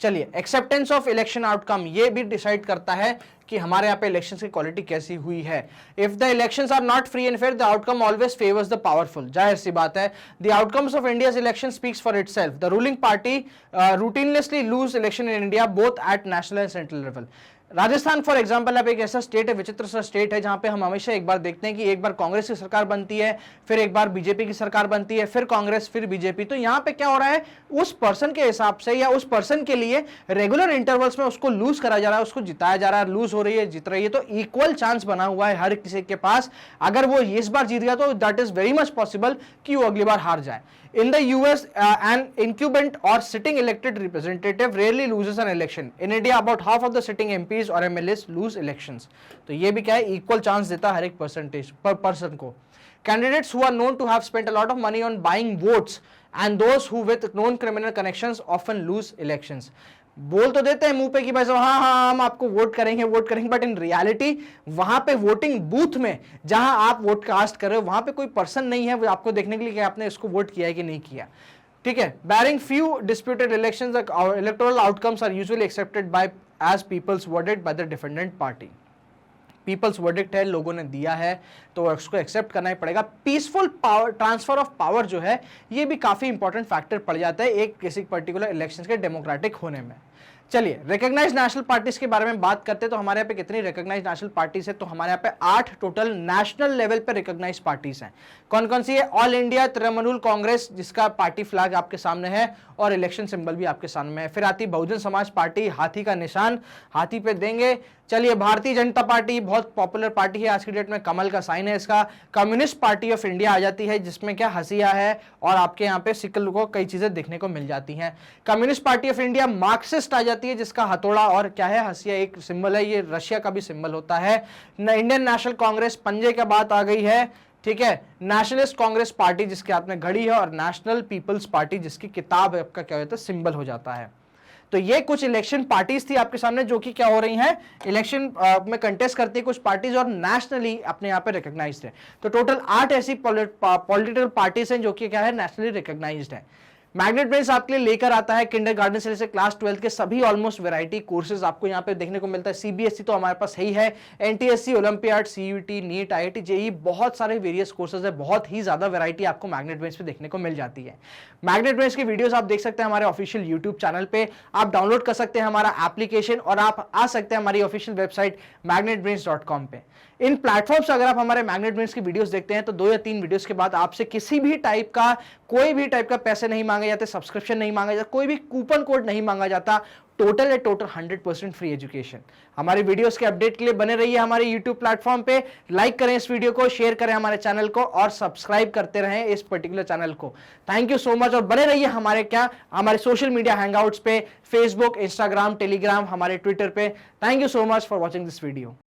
चलिए, एक्सेप्टेंस ऑफ इलेक्शन आउटकम ये भी डिसाइड करता है कि हमारे यहाँ पे इलेक्शंस की क्वालिटी कैसी हुई है। If the elections are not free and fair, the outcome always favours the powerful. जाहिर सी बात है, the outcomes of India's election speaks for itself. The ruling party routinely lose election in India both at national and central level। Rajasthan for example अब एक ऐसा state है, विचित्र सा स्टेट है, जहां पे हम हमेशा एक बार देखते हैं कि एक बार कांग्रेस की सरकार बनती है, फिर एक बार बीजेपी की सरकार बनती है, फिर कांग्रेस, फिर बीजेपी। तो यहाँ पे क्या हो रहा है, उस पर्सन के हिसाब से या उस पर्सन के लिए रेगुलर इंटरवल्स में उसको लूज करा जा रहा है, उसको जिताया जा रहा है, लूज हो रही है, जीत रही है। तो इक्वल चांस बना हुआ है हर किसी के पास। अगर वो इस बार जीत गया तो that is very much possible कि वो अगली बार हार जाए। In the US, an incumbent or sitting elected representative rarely loses an election. In India, about half of the sitting MPs or MLAs lose elections. तो ये भी क्या है, इक्वल चांस देता है हर एक पर्सन को। Candidates who are known to have spent a lot of money on buying votes and those who with known criminal connections often lose elections। बोल तो देते हैं मुंह पे कि भाई साहब हाँ हाँ हम आपको वोट करेंगे, बट इन रियलिटी वहां पे वोटिंग बूथ में जहां आप वोट कास्ट कर रहे हो वहां पे कोई पर्सन नहीं है वो आपको देखने के लिए कि आपने इसको वोट किया है कि नहीं किया। ठीक है, barring few disputed elections, electoral outcomes are usually accepted by as people's verdict by the defendant party. People's verdict है, लोगों ने दिया है तो उसको एक्सेप्ट करना ही पड़ेगा। Peaceful power, transfer of power जो है ये भी काफी इंपॉर्टेंट फैक्टर पड़ जाता है एक किसी पर्टिकुलर इलेक्शंस के डेमोक्रेटिक होने में। चलिए रिकॉग्नाइज्ड नेशनल पार्टीज के बारे में बात करते हैं तो हमारे यहाँ पे कितनी रिकॉग्नाइज्ड नेशनल पार्टीज है, तो हमारे यहाँ पे 8 टोटल नेशनल लेवल पे रिकॉग्नाइज्ड पार्टीज हैं। कौन कौन सी है? ऑल इंडिया तृणमूल कांग्रेस, जिसका पार्टी फ्लैग आपके सामने है और इलेक्शन सिंबल भी आपके सामने है। फिर आती बहुजन समाज पार्टी, हाथी का निशान, हाथी पे देंगे। चलिए भारतीय जनता पार्टी, बहुत पॉपुलर पार्टी है आज की डेट में, कमल का साइन है इसका। कम्युनिस्ट पार्टी ऑफ इंडिया आ जाती है, जिसमें क्या हंसिया है और आपके यहाँ पे सिकल को कई चीजें देखने को मिल जाती हैं। Communist party of India. Marxist आ जाती है, जिसका हथौड़ा और क्या है, हंसिया एक सिंबल है, ये रशिया का भी सिंबल होता है। इंडियन नेशनल कांग्रेस, पंजे का बात आ गई है, ठीक है। नेशनलिस्ट कांग्रेस पार्टी, जिसके हाथ में घड़ी है, और नेशनल पीपल्स पार्टी, जिसकी किताब आपका क्या होता है, सिंबल हो जाता है। तो ये कुछ इलेक्शन पार्टीज थी आपके सामने, जो कि क्या हो रही हैं, इलेक्शन में कंटेस्ट करती है कुछ पार्टीज और नेशनली अपने यहाँ पे रिकॉग्नाइज्ड है। तो टोटल 8 ऐसी पॉलिटिकल पार्टीज हैं जो कि क्या है, नेशनली रिकॉग्नाइज्ड है। मैग्नेट ब्रेन्स आपके लिए लेकर आता है किंडरगार्टन से लेकर क्लास 12 के सभी ऑलमोस्ट वैरायटी कोर्सेज आपको यहाँ पे देखने को मिलता है। सीबीएसई तो हमारे पास है ही है, NTSC, olympiad, CUET, NEET, IIT, JEE, बहुत सारे वेरियस कोर्सेज है, बहुत ही ज्यादा वैरायटी आपको मैग्नेट ब्रेन्स पे देखने को मिल जाती है। मैग्नेट ब्रेन्स की वीडियोस आप देख सकते हैं हमारे ऑफिशियल यूट्यूब चैनल पे, आप डाउनलोड कर सकते हैं हमारा एप्लीकेशन और आप आ सकते हैं हमारी ऑफिशियल वेबसाइट magnetbrains.com पे। इन प्लेटफॉर्म से अगर आप हमारे मैग्नेट ब्रेन्स की वीडियोस देखते हैं तो 2 या 3 वीडियोस के बाद आपसे किसी भी टाइप का, कोई भी टाइप का पैसे नहीं मांगे जाते, सब्सक्रिप्शन नहीं मांगा जाता, कोई भी कूपन कोड नहीं मांगा जाता। Total 100% free education. हमारी वीडियोस के अपडेट के लिए बने रहिए हमारे यूट्यूब प्लेटफॉर्म पे, लाइक करें इस वीडियो को, शेयर करें हमारे चैनल को और सब्सक्राइब करते रहें इस पर्टिकुलर चैनल को। Thank you so much. और बने रहिए हमारे सोशल मीडिया हैंगआउट्स पे, फेसबुक, इंस्टाग्राम, टेलीग्राम, हमारे ट्विटर पे। Thank you so much for watching this video.